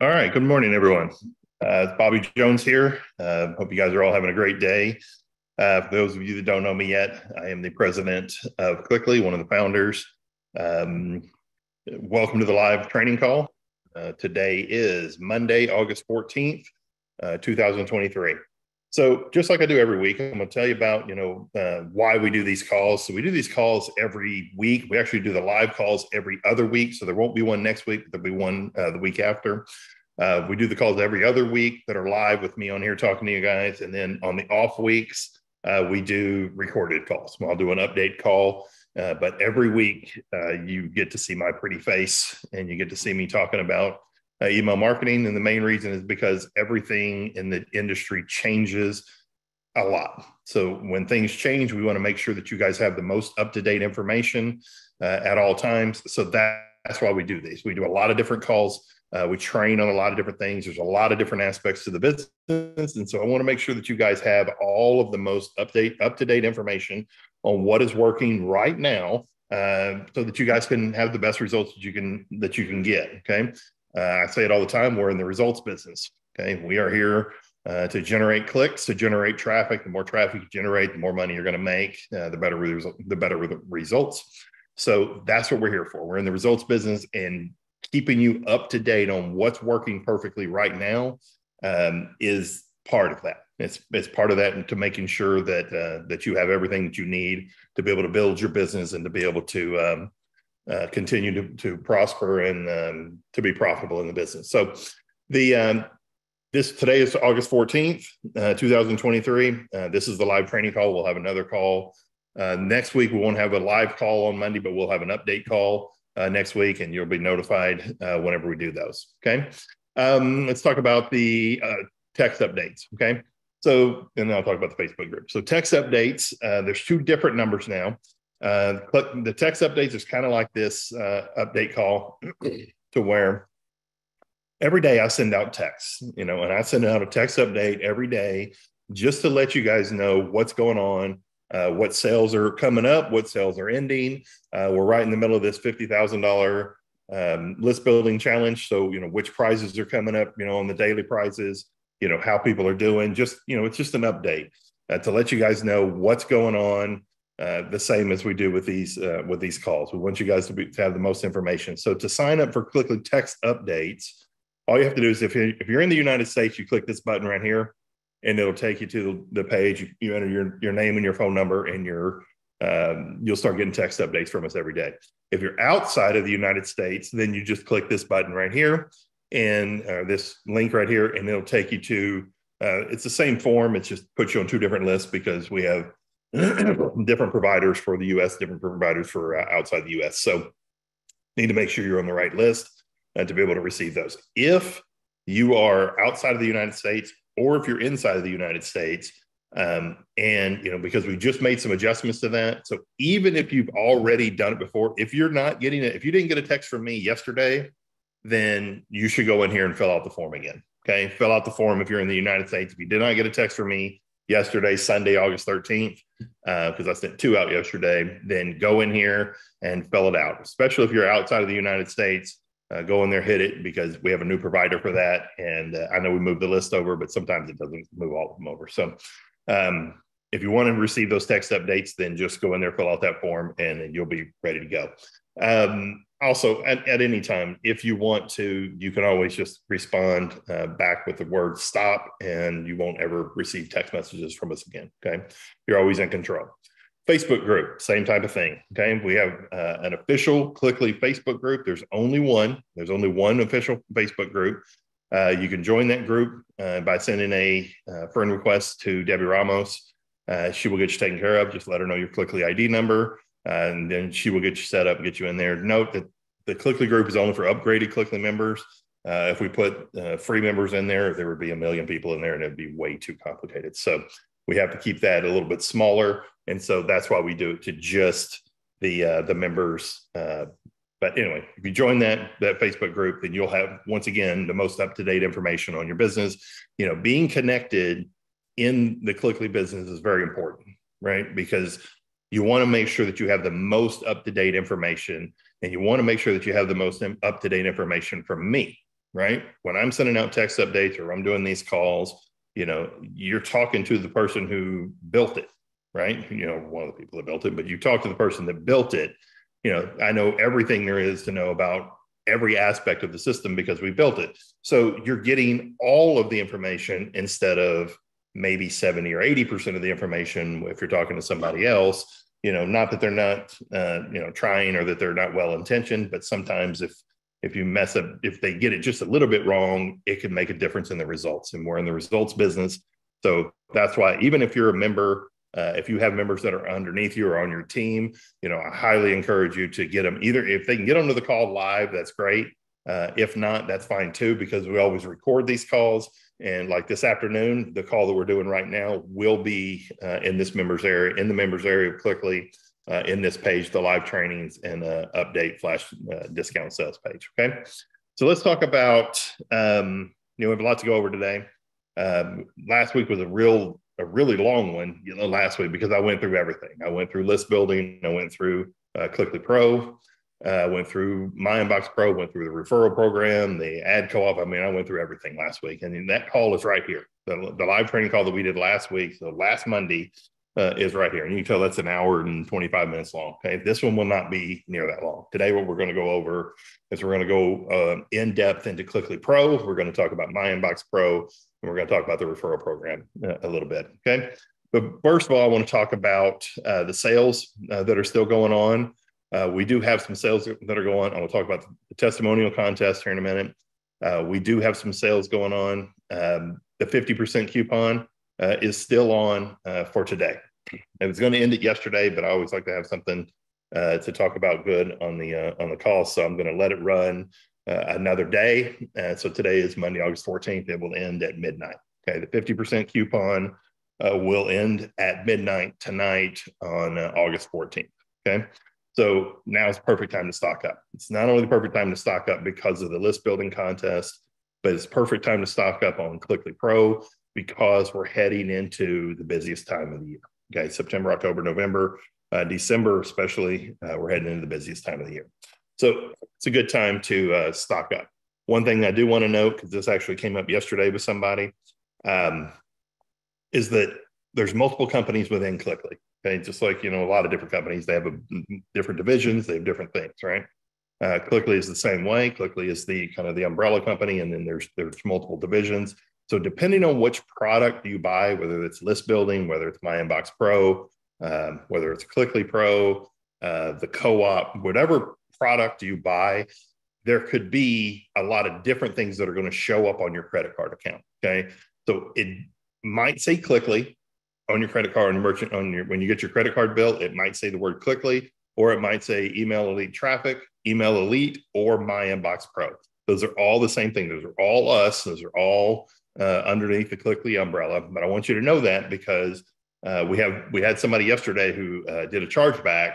All right. Good morning, everyone. It's Bobby Jones here. Hope you guys are all having a great day. For those of you that don't know me yet, I am the president of Clickly, one of the founders. Um, Welcome to the live training call. Today is Monday, August 14th, 2023. So just like I do every week, I'm going to tell you about, why we do these calls. So we do these calls every week. We actually do the live calls every other week. So there won't be one next week, but there'll be one the week after. We do the calls every other week that are live with me on here talking to you guys. And then on the off weeks, we do recorded calls. I'll do an update call, but every week you get to see my pretty face and you get to see me talking about email marketing. And the main reason is because everything in the industry changes a lot. So when things change, we want to make sure that you guys have the most up-to-date information at all times. So that's why we do these. We do a lot of different calls. We train on a lot of different things. There's a lot of different aspects to the business. And so I want to make sure that you guys have all of the most up-to-date information on what is working right now, so that you guys can have the best results that you can get. Okay. I say it all the time. We're in the results business. Okay. We are here to generate clicks, to generate traffic. The more traffic you generate, the more money you're going to make, the better the results. So that's what we're here for. We're in the results business, and keeping you up to date on what's working perfectly right now is part of that. It's part of that, and to making sure that you have everything that you need to be able to build your business and to be able to continue to prosper and to be profitable in the business. So the today is August 14th, 2023. This is the live training call. We'll have another call next week. We won't have a live call on Monday, but we'll have an update call next week, and you'll be notified whenever we do those. Okay. Let's talk about the text updates. Okay. So, and then I'll talk about the Facebook group. So text updates, there's two different numbers now. The text updates is kind of like this update call to where every day I send out texts, and I send out a text update every day just to let you guys know what's going on, what sales are coming up, what sales are ending. We're right in the middle of this $50,000 list building challenge. So, which prizes are coming up, on the daily prizes, how people are doing. Just, it's just an update to let you guys know what's going on. The same as we do with these calls. We want you guys to have the most information. So to sign up for Clickly text updates, all you have to do is if you're in the United States, you click this button right here, and it'll take you to the page. You enter your name and your phone number, and you'll start getting text updates from us every day. If you're outside of the United States, then you just click this button right here and this link right here, and it'll take you to. It's the same form. It just puts you on two different lists because we have different providers for the U.S., different providers for outside the U.S. So need to make sure you're on the right list to be able to receive those. If you are outside of the United States, or if you're inside of the United States, and because we just made some adjustments to that. So even if you've already done it before, if you're not getting it, if you didn't get a text from me yesterday, then you should go in here and fill out the form again. Okay, fill out the form if you're in the United States. If you did not get a text from me yesterday, Sunday, August 13th, because I sent two out yesterday, then go in here and fill it out. Especially if you're outside of the United States, go in there, hit it, because we have a new provider for that. And I know we moved the list over, but sometimes it doesn't move all of them over. So if you want to receive those text updates, then just go in there, fill out that form, and then you'll be ready to go. Also, at any time, if you want to, you can always just respond back with the word stop, and you won't ever receive text messages from us again. Okay. You're always in control. Facebook group, same type of thing. Okay. We have an official Clickly Facebook group. There's only one official Facebook group. You can join that group by sending a friend request to Debbie Ramos. She will get you taken care of. Just let her know your Clickly ID number. And then she will get you set up and get you in there. Note that the Clickly group is only for upgraded Clickly members. If we put free members in there would be 1 million people in there, and it'd be way too complicated. So we have to keep that a little bit smaller. And so that's why we do it to just the members. But anyway, if you join that Facebook group, then you'll have, once again, the most up-to-date information on your business. Being connected in the Clickly business is very important, right? Because you want to make sure that you have the most up-to-date information, and you want to make sure that you have the most up-to-date information from me, right? When I'm sending out text updates or I'm doing these calls, you're talking to the person who built it, right? One of the people that built it, but you talk to the person that built it. I know everything there is to know about every aspect of the system because we built it. So you're getting all of the information instead of maybe 70 or 80% of the information if you're talking to somebody else. Not that they're not trying or that they're not well intentioned, but sometimes if you mess up, if they get it just a little bit wrong, it can make a difference in the results. And we're in the results business. So that's why, even if you're a member, if you have members that are underneath you or on your team, I highly encourage you to get them. Either if they can get them to the call live, that's great. If not, that's fine too, because we always record these calls. And like this afternoon, the call that we're doing right now will be in this members area, in the members area of Clickley, in this page, the live trainings and update flash discount sales page. Okay. So let's talk about, we have a lot to go over today. Last week was a really long one, last week, because I went through everything. I went through list building. I went through Clickley Pro. Went through My Inbox Pro, went through the referral program, the ad co-op. I went through everything last week. And that call is right here. The live training call that we did last week, so last Monday, is right here. And you can tell that's an hour and 25 minutes long. Okay. This one will not be near that long. Today, what we're going to go over is we're going to go in depth into Clickley Pro. We're going to talk about My Inbox Pro, and we're going to talk about the referral program a little bit. Okay. But first of all, I want to talk about the sales that are still going on. We do have some sales that are going on. I'll talk about the testimonial contest here in a minute. We do have some sales going on. The 50% coupon is still on for today. It was going to end it yesterday, but I always like to have something to talk about good on the call. So I'm going to let it run another day. So today is Monday, August 14th. It will end at midnight. Okay. The 50% coupon will end at midnight tonight on August 14th. Okay. So now it's perfect time to stock up. It's not only the perfect time to stock up because of the list building contest, but it's perfect time to stock up on Clickley Pro because we're heading into the busiest time of the year. Okay, September, October, November, December especially, we're heading into the busiest time of the year. So it's a good time to stock up. One thing I do want to note, because this actually came up yesterday with somebody, is that there's multiple companies within Clickley. Okay, just like, a lot of different companies, they have different divisions, they have different things, right? Clickley is the same way. Clickley is the kind of the umbrella company, and then there's multiple divisions. So depending on which product you buy, whether it's list building, whether it's My Inbox Pro, whether it's Clickley Pro, the co-op, whatever product you buy, there could be a lot of different things that are going to show up on your credit card account. Okay, so it might say Clickley on your credit card, when you get your credit card bill, it might say the word Clickley, or it might say Email Elite Traffic, Email Elite, or My Inbox Pro. Those are all the same thing. Those are all us. Those are all underneath the Clickley umbrella. But I want you to know that because we had somebody yesterday who did a chargeback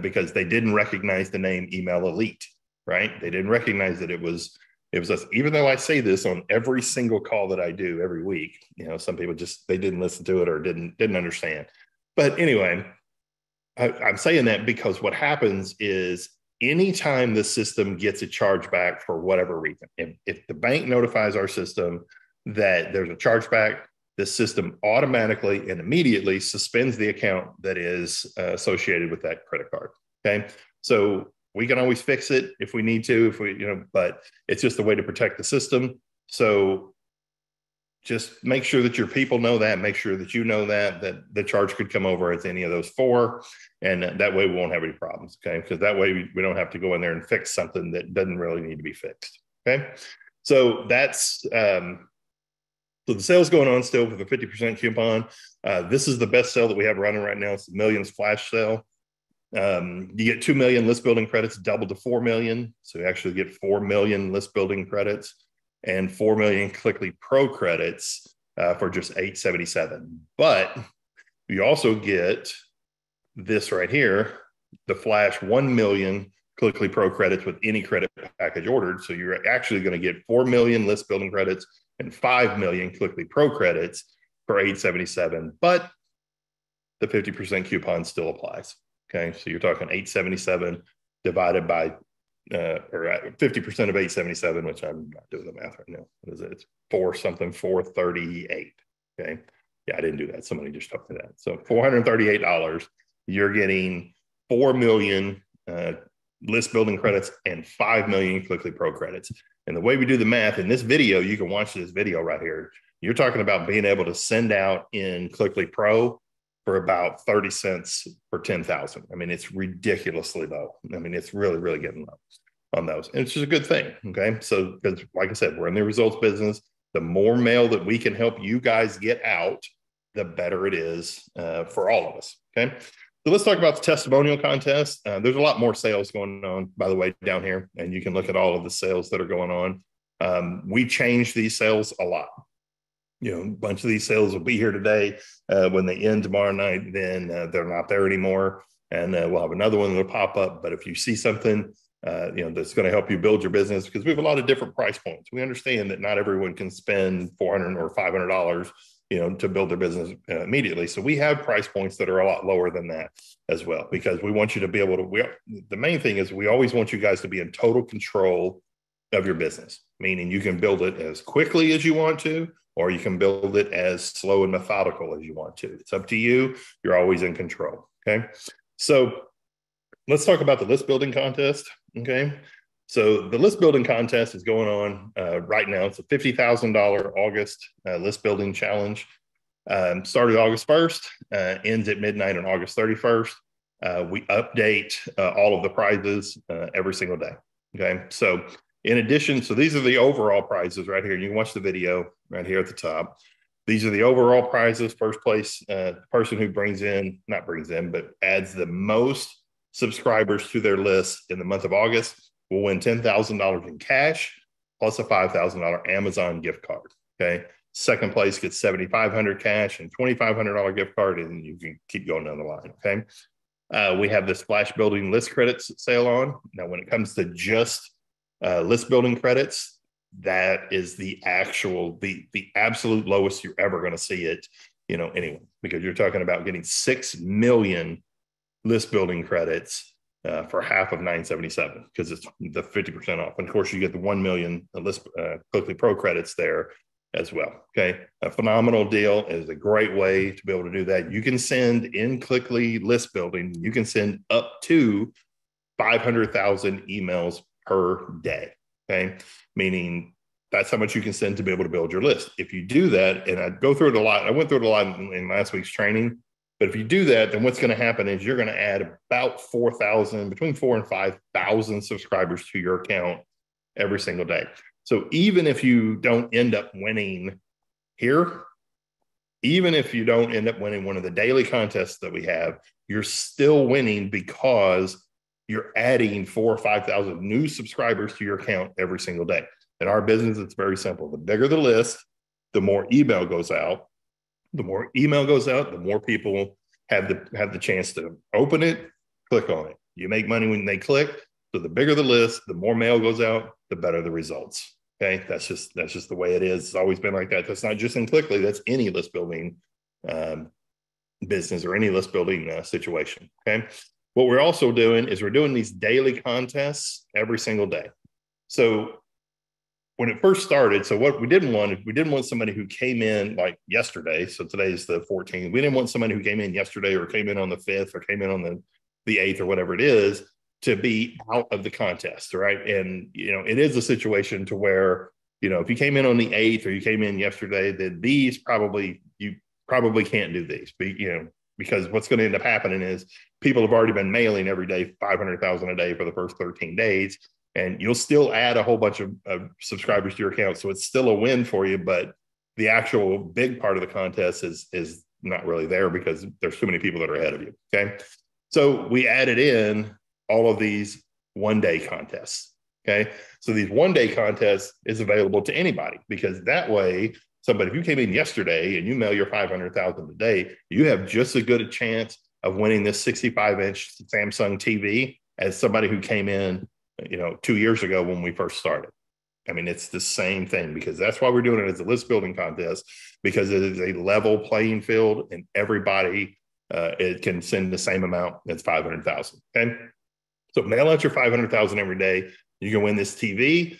because they didn't recognize the name Email Elite, right? They didn't recognize that it was us. Even though I say this on every single call that I do every week, some people they didn't listen to it or didn't understand. But anyway, I'm saying that because what happens is anytime the system gets a chargeback for whatever reason, if the bank notifies our system that there's a chargeback, the system automatically and immediately suspends the account that is associated with that credit card. Okay. So we can always fix it if we need to, but it's just a way to protect the system. So just make sure that your people know that, make sure that that the charge could come over as any of those four. And that way we won't have any problems. Okay. Because that way we don't have to go in there and fix something that doesn't really need to be fixed. Okay. So that's, so the sale's going on still with a 50% coupon. This is the best sale that we have running right now. It's the Millions Flash Sale. You get 2 million list building credits, double to 4 million. So you actually get 4 million list building credits and 4 million Clickley Pro credits for just $877. But you also get this right here, the Flash 1 million Clickley Pro credits with any credit package ordered. So you're actually going to get 4 million list building credits and 5 million Clickley Pro credits for $877. But the 50% coupon still applies. Okay, so you're talking $877 divided by or 50% of 877, which I'm not doing the math right now. What is it? It's 438. Okay. Yeah, I didn't do that. Somebody just told me that. So $438, you're getting 4 million list building credits and 5 million Clickly Pro credits. And the way we do the math in this video, you can watch this video right here. You're talking about being able to send out in Clickly Pro for about 30 cents per 10,000. I mean, it's ridiculously low. I mean, it's really, really getting low on those. And it's just a good thing. Okay. So, because like I said, we're in the results business. The more mail that we can help you guys get out, the better it is for all of us. Okay. So let's talk about the testimonial contest. There's a lot more sales going on, by the way, down here, and you can look at all of the sales that are going on. We change these sales a lot. You know, a bunch of these sales will be here today. When they end tomorrow night, then they're not there anymore. And we'll have another one that'll pop up. But if you see something, that's going to help you build your business, because we have a lot of different price points. We understand that not everyone can spend $400 or $500, to build their business immediately. So we have price points that are a lot lower than that as well, because we want you to be able to, the main thing is we always want you guys to be in total control of your business, meaning you can build it as quickly as you want to, or you can build it as slow and methodical as you want to. It's up to you. You're always in control. Okay. So let's talk about the list building contest. Okay. So the list building contest is going on right now. It's a $50,000 August list building challenge. Started August 1st, ends at midnight on August 31st. We update all of the prizes every single day. Okay. So in addition, so these are the overall prizes right here. You can watch the video right here at the top. These are the overall prizes. First place person who but adds the most subscribers to their list in the month of August will win $10,000 in cash plus a $5,000 Amazon gift card. Okay. Second place gets $7,500 cash and $2,500 gift card, and you can keep going down the line. Okay. We have this Splash Building list credits sale on. Now, when it comes to just list building credits, that is the absolute lowest you're ever going to see it, anyway, because you're talking about getting 6 million list building credits for half of $977, because it's the 50% off. And of course, you get the 1 million list Clickly Pro credits there as well. Okay. A phenomenal deal. Is a great way to be able to do that. You can send in Clickly list building, you can send up to 500,000 emails per day. Okay. Meaning that's how much you can send to be able to build your list. If you do that, and I go through it a lot, I went through it a lot in last week's training, but if you do that, then what's going to happen is you're going to add about between 4,000 and 5,000 subscribers to your account every single day. So even if you don't end up winning here, even if you don't end up winning one of the daily contests that we have, you're still winning because you're adding 4,000 or 5,000 new subscribers to your account every single day. In our business, it's very simple. The bigger the list, the more email goes out. The more email goes out, the more people have the chance to open it, click on it. You make money when they click. So the bigger the list, the more mail goes out, the better the results. Okay, that's just the way it is. It's always been like that. That's not just in Clickly. That's any list building business or any list building situation. Okay, what we're also doing is we're doing these daily contests every single day. So when it first started, so what we didn't want somebody who came in like yesterday. So today's the 14th. We didn't want somebody who came in yesterday or came in on the 5th or came in on the 8th or whatever it is to be out of the contest, right? And, it is a situation to where, if you came in on the 8th or you came in yesterday, then you probably can't do these, because what's going to end up happening is people have already been mailing every day 500,000 a day for the first 13 days. And you'll still add a whole bunch of subscribers to your account. So it's still a win for you, but the actual big part of the contest is not really there because there's too many people that are ahead of you. Okay. So we added in all of these one-day contests. Okay. So these one-day contests is available to anybody, because that way, if you came in yesterday and you mail your 500,000 a day, you have just as good a chance of winning this 65-inch Samsung TV as somebody who came in 2 years ago when we first started. I mean, it's the same thing, because that's why we're doing it as a list building contest, because it is a level playing field and everybody it can send the same amount. That's 500,000. Okay. So mail out your 500,000 every day. You can win this TV.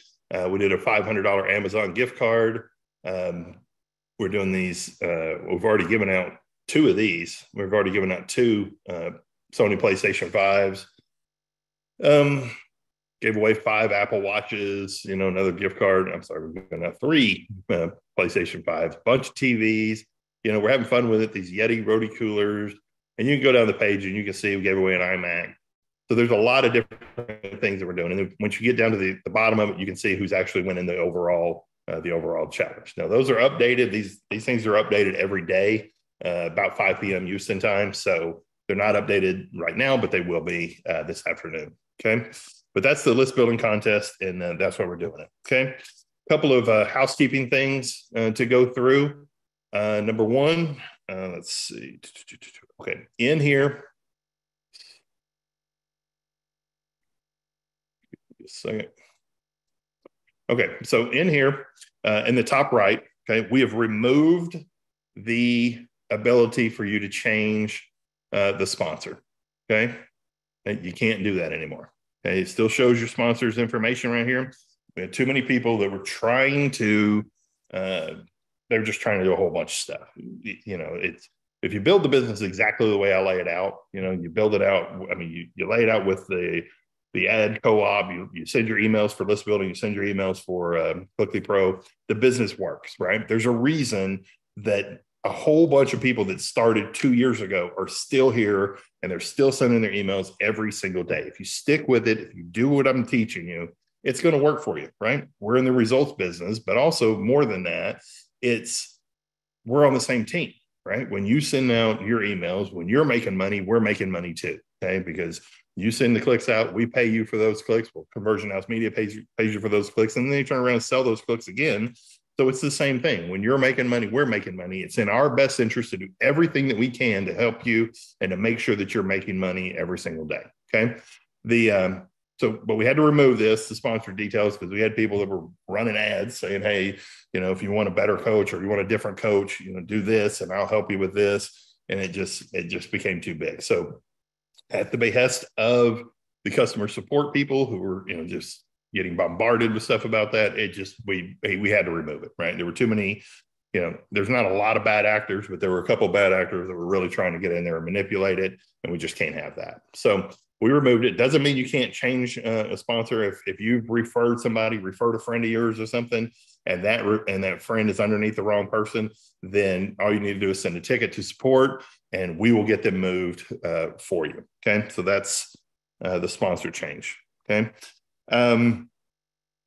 We did a $500 Amazon gift card. We're doing these. We've already given out 2 of these. We've already given out 2 Sony PlayStation 5s. Gave away 5 Apple Watches, another gift card. I'm sorry, we're going to have 3 PlayStation 5s, bunch of TVs. We're having fun with it. These Yeti Rode coolers. And you can go down the page and you can see we gave away an iMac. So there's a lot of different things that we're doing. And then once you get down to the bottom of it, you can see who's actually winning the overall challenge. Now, those are updated. These things are updated every day, about 5 p.m. Houston time. So they're not updated right now, but they will be this afternoon. Okay. But that's the list building contest, and that's why we're doing it. Okay. A couple of housekeeping things to go through. Number one, let's see. Okay. In here, just a second. Okay. So in here, in the top right, okay, we have removed the ability for you to change the sponsor. Okay. You can't do that anymore. Okay. It still shows your sponsor's information right here. We had too many people that were trying to, they're just trying to do a whole bunch of stuff. It's, if you build the business exactly the way I lay it out, you build it out. I mean, you lay it out with the ad co-op, you send your emails for list building, you send your emails for Clickly Pro, the business works, right? There's a reason that a whole bunch of people that started 2 years ago are still here and they're still sending their emails every single day. If you stick with it, if you do what I'm teaching you, it's going to work for you, right? We're in the results business, but also more than that, we're on the same team, right? When you send out your emails, when you're making money, we're making money too, okay? Because you send the clicks out, we pay you for those clicks. Well, Conversion House Media pays you for those clicks, and then they turn around and sell those clicks again. So it's the same thing. When you're making money, we're making money. It's in our best interest to do everything that we can to help you and to make sure that you're making money every single day. Okay. But we had to remove the sponsor details, because we had people that were running ads saying, hey, if you want a better coach or you want a different coach, do this and I'll help you with this. And it just became too big. So at the behest of the customer support people who were, just getting bombarded with stuff about that, we had to remove it, right? There were too many, there's not a lot of bad actors, but there were a couple of bad actors that were really trying to get in there and manipulate it, and we just can't have that. So we removed it. Doesn't mean you can't change a sponsor. If you've referred a friend of yours or something, and that friend is underneath the wrong person, then all you need to do is send a ticket to support, and we will get them moved for you. Okay, so that's the sponsor change. Okay.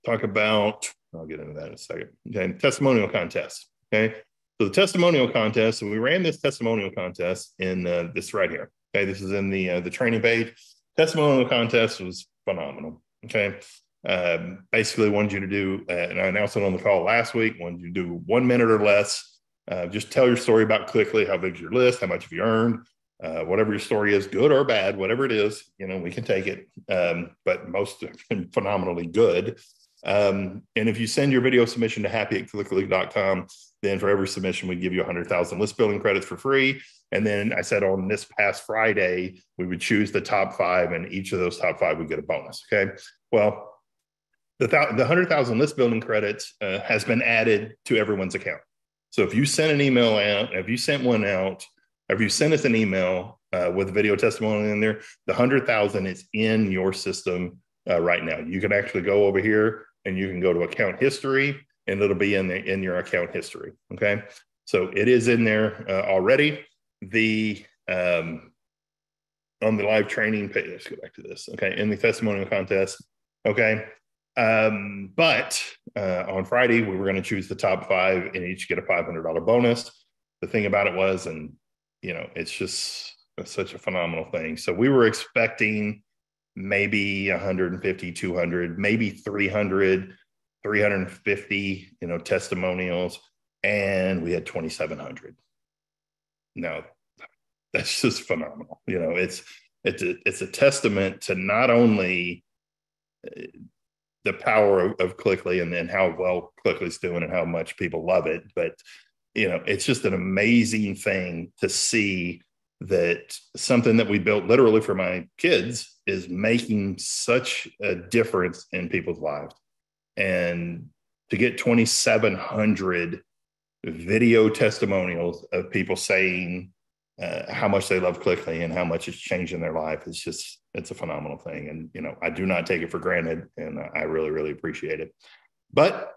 Talk about, I'll get into that in a second. Okay. Testimonial contest. Okay. So the testimonial contest, we ran this testimonial contest in this right here. Okay. This is in the training page. Testimonial contest was phenomenal. Okay. Basically wanted you to do, and I announced it on the call last week, wanted you to do 1 minute or less. Just tell your story about Clickly, how big's your list, how much have you earned, whatever your story is, good or bad, whatever it is, we can take it. But most phenomenally good. And if you send your video submission to happy@clickly.com, then for every submission, we give you 100,000 list building credits for free. And then I said on this past Friday, we would choose the top 5, and each of those top 5 would get a bonus. Okay. Well, the 100,000 list building credits has been added to everyone's account. So if you send an email out, if you sent one out, if you send us an email with a video testimonial in there, the 100,000 is in your system right now. You can actually go over here and you can go to account history, and it'll be in your account history. Okay. So it is in there already. On the live training page, let's go back to this. Okay. In the testimonial contest. Okay. But on Friday, we were going to choose the top 5 and each get a $500 bonus. The thing about it was, and it's such a phenomenal thing. So we were expecting maybe 150, 200, maybe 300, 350, testimonials, and we had 2,700. Now, that's just phenomenal. It's a testament to not only the power of Clickly and then how well Clickly's doing and how much people love it, but it's just an amazing thing to see that something that we built literally for my kids is making such a difference in people's lives. And to get 2,700 video testimonials of people saying how much they love Clickly and how much it's changing their life, it's a phenomenal thing. And, you know, I do not take it for granted, and I really, really appreciate it. But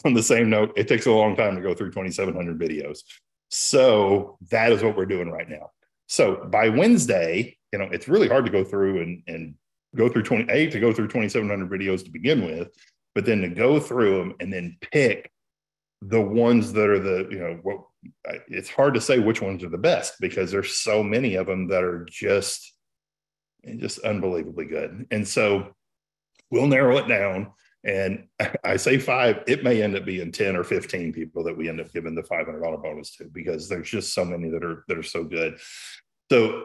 on the same note, it takes a long time to go through 2,700 videos. So that is what we're doing right now. So by Wednesday, you know, it's really hard to go through and go through 2,700 videos to begin with, but then to go through them and then pick the ones that are it's hard to say which ones are the best because there's so many of them that are just unbelievably good. And so we'll narrow it down. And I say 5, it may end up being 10 or 15 people that we end up giving the $500 bonus to, because there's just so many that are so good. So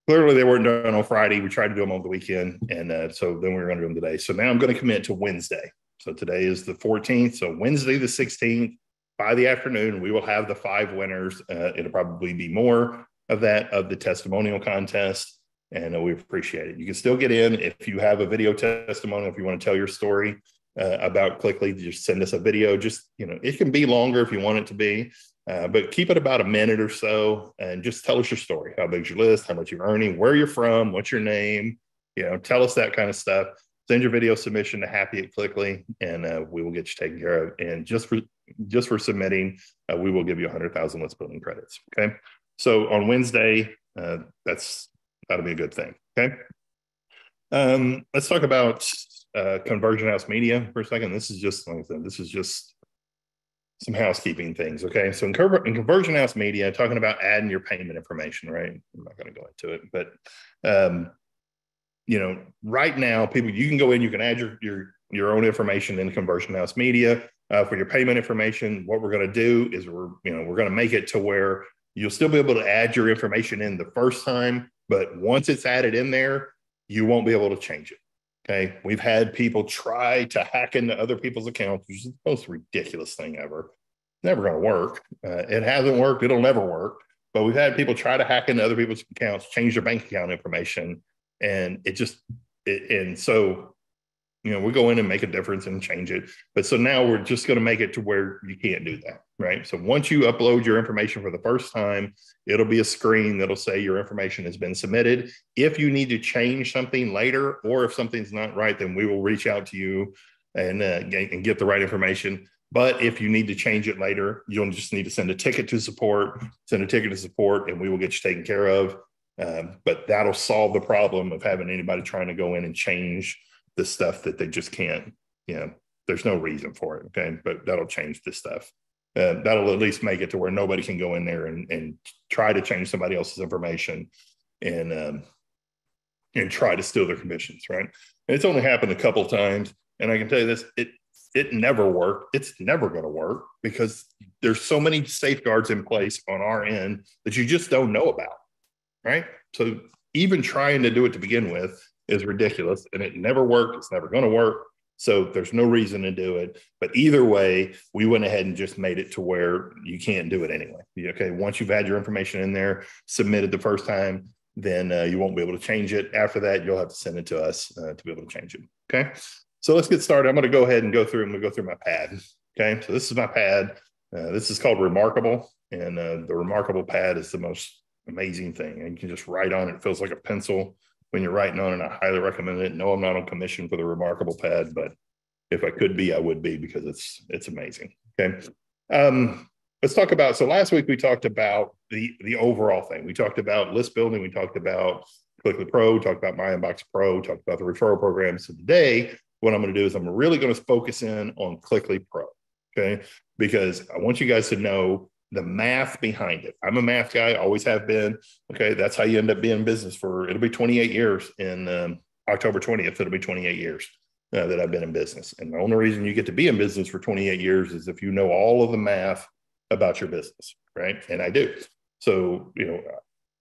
clearly they weren't done on Friday. We tried to do them on the weekend. And so then we were going to do them today. So now I'm going to commit to Wednesday. So today is the 14th. So Wednesday, the 16th, by the afternoon, we will have the 5 winners. It'll probably be more of the testimonial contest. And we appreciate it. You can still get in if you have a video testimonial. If you want to tell your story about Clickly, just send us a video. Just, you know, it can be longer if you want it to be, but keep it about a minute or so, and just tell us your story. How big's your list? How much you're earning? Where you're from? What's your name? You know, tell us that kind of stuff. Send your video submission to Happy@Clickly, and we will get you taken care of. And just for submitting, we will give you 100,000 Let's Building credits. Okay. So on Wednesday, that'll be a good thing. Okay. Let's talk about Conversion House Media for a second. This is just, like I said, this is just some housekeeping things. Okay. So in Conversion House Media, talking about adding your payment information, right? I'm not going to go into it, but you know, right now, you can go in, you can add your own information in Conversion House Media for your payment information. What we're going to do is we're going to make it to where you'll still be able to add your information in the first time, but once it's added in there, you won't be able to change it. Okay. We've had people try to hack into other people's accounts, which is the most ridiculous thing ever. Never going to work. It hasn't worked. It'll never work. But we've had people try to hack into other people's accounts, change their bank account information. And so, you know, we go in and make a difference and change it. But so now we're just going to make it to where you can't do that, right? So once you upload your information for the first time, it'll be a screen that'll say your information has been submitted. If you need to change something later, or if something's not right, then we will reach out to you and get the right information. But if you need to change it later, you'll just need to send a ticket to support, and we will get you taken care of. But that'll solve the problem of having anybody trying to go in and change the stuff that they just can't, you know, there's no reason for it. Okay. But that'll change this stuff. That'll at least make it to where nobody can go in there and try to change somebody else's information and try to steal their commissions. Right. And it's only happened a couple of times. And I can tell you this, it never worked. It's never going to work because there's so many safeguards in place on our end that you just don't know about. Right. So even trying to do it to begin with is ridiculous, and it never worked. It's never going to work. So there's no reason to do it. But either way, we went ahead and just made it to where you can't do it anyway. Okay. Once you've had your information in there, submitted the first time, then you won't be able to change it. After that, you'll have to send it to us to be able to change it. Okay. So let's get started. I'm going to go ahead and go through my pad. Okay. So this is my pad. This is called Remarkable. And the Remarkable pad is the most amazing thing. And you can just write on it. It feels like a pencil when you're writing on it. I highly recommend it. No, I'm not on commission for the Remarkable pad, but if I could be, I would be, because it's amazing. Okay. Let's talk about, so last week we talked about the overall thing. We talked about list building. We talked about Clickly Pro, talked about My Inbox Pro, talked about the referral program. So today, what I'm going to do is I'm really going to focus in on Clickly Pro. Okay. Because I want you guys to know the math behind it. I'm a math guy, always have been. Okay, that's how you end up being in business for, it'll be 28 years in October 20th, it'll be 28 years that I've been in business. And the only reason you get to be in business for 28 years is if you know all of the math about your business, right? And I do. So, you know,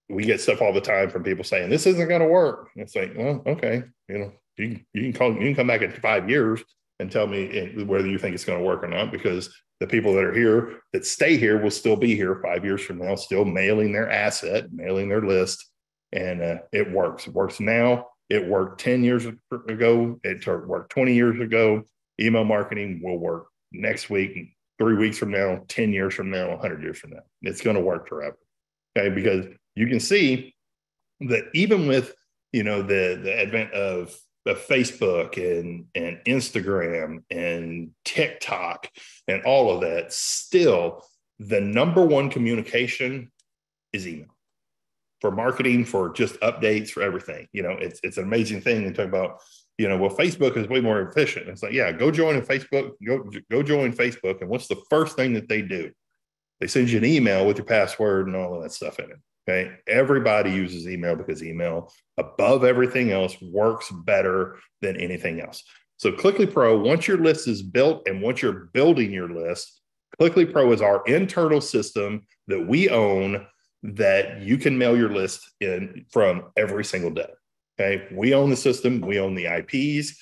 we get stuff all the time from people saying, this isn't going to work. And it's like, well, okay, you know, you can come back in 5 years and tell me whether you think it's going to work or not, because the people that are here, that stay here, will still be here 5 years from now, still mailing their asset, mailing their list. And it works. It works now. It worked 10 years ago. It worked 20 years ago. Email marketing will work next week, 3 weeks from now, 10 years from now, 100 years from now. It's going to work forever. Okay. Because you can see that even with, the advent of Facebook and Instagram and TikTok and all of that, still the number one communication is email. For marketing, for just updates, for everything. It's an amazing thing to talk about, well, Facebook is way more efficient. It's like, yeah, go join Facebook, go join Facebook. And what's the first thing that they do? They send you an email with your password and all of that stuff in it. Okay. Everybody uses email because email, above everything else, works better than anything else. So Clickly Pro, once your list is built and once you're building your list, Clickly Pro is our internal system that we own, that you can mail your list in from every single day. Okay. We own the system. We own the IPs.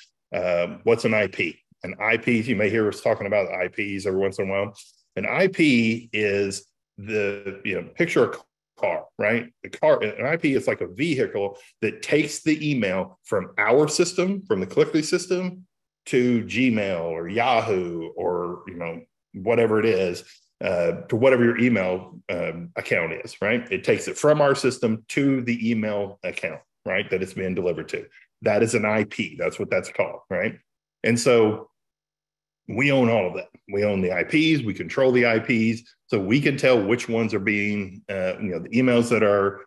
What's an IP? An IP, you may hear us talking about IPs every once in a while. An IP is picture a car, right? An IP is like a vehicle that takes the email from our system, from the Clickly system, to Gmail or Yahoo or, whatever it is, to whatever your email account is, right? It takes it from our system to the email account, right, that it's being delivered to. That is an IP. That's what that's called, right? And so we own all of that. We own the IPs. We control the IPs. So we can tell which ones are being, the emails that are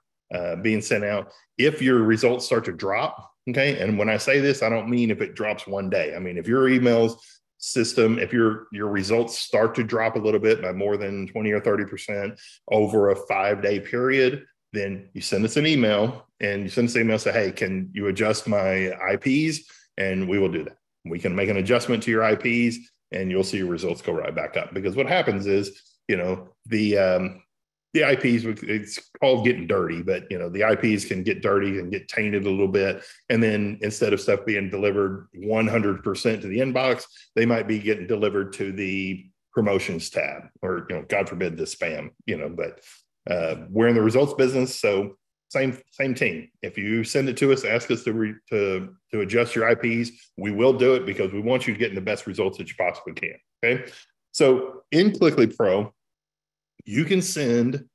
being sent out. If your results start to drop, okay, and when I say this, I don't mean if it drops one day. I mean, if your emails system, if your results start to drop a little bit by more than 20 or 30% over a 5-day period, then you send us an email, and you send us an email, say, hey, can you adjust my IPs? And we will do that. We can make an adjustment to your IPs, and you'll see your results go right back up. Because what happens is, the IPs, it's called getting dirty, but the IPs can get dirty and get tainted a little bit. And then instead of stuff being delivered 100% to the inbox, they might be getting delivered to the promotions tab, or, God forbid, the spam, but we're in the results business. So same team. If you send it to us, ask us to adjust your IPs, we will do it, because we want you to get the best results that you possibly can. Okay. So in Clickly Pro, you can send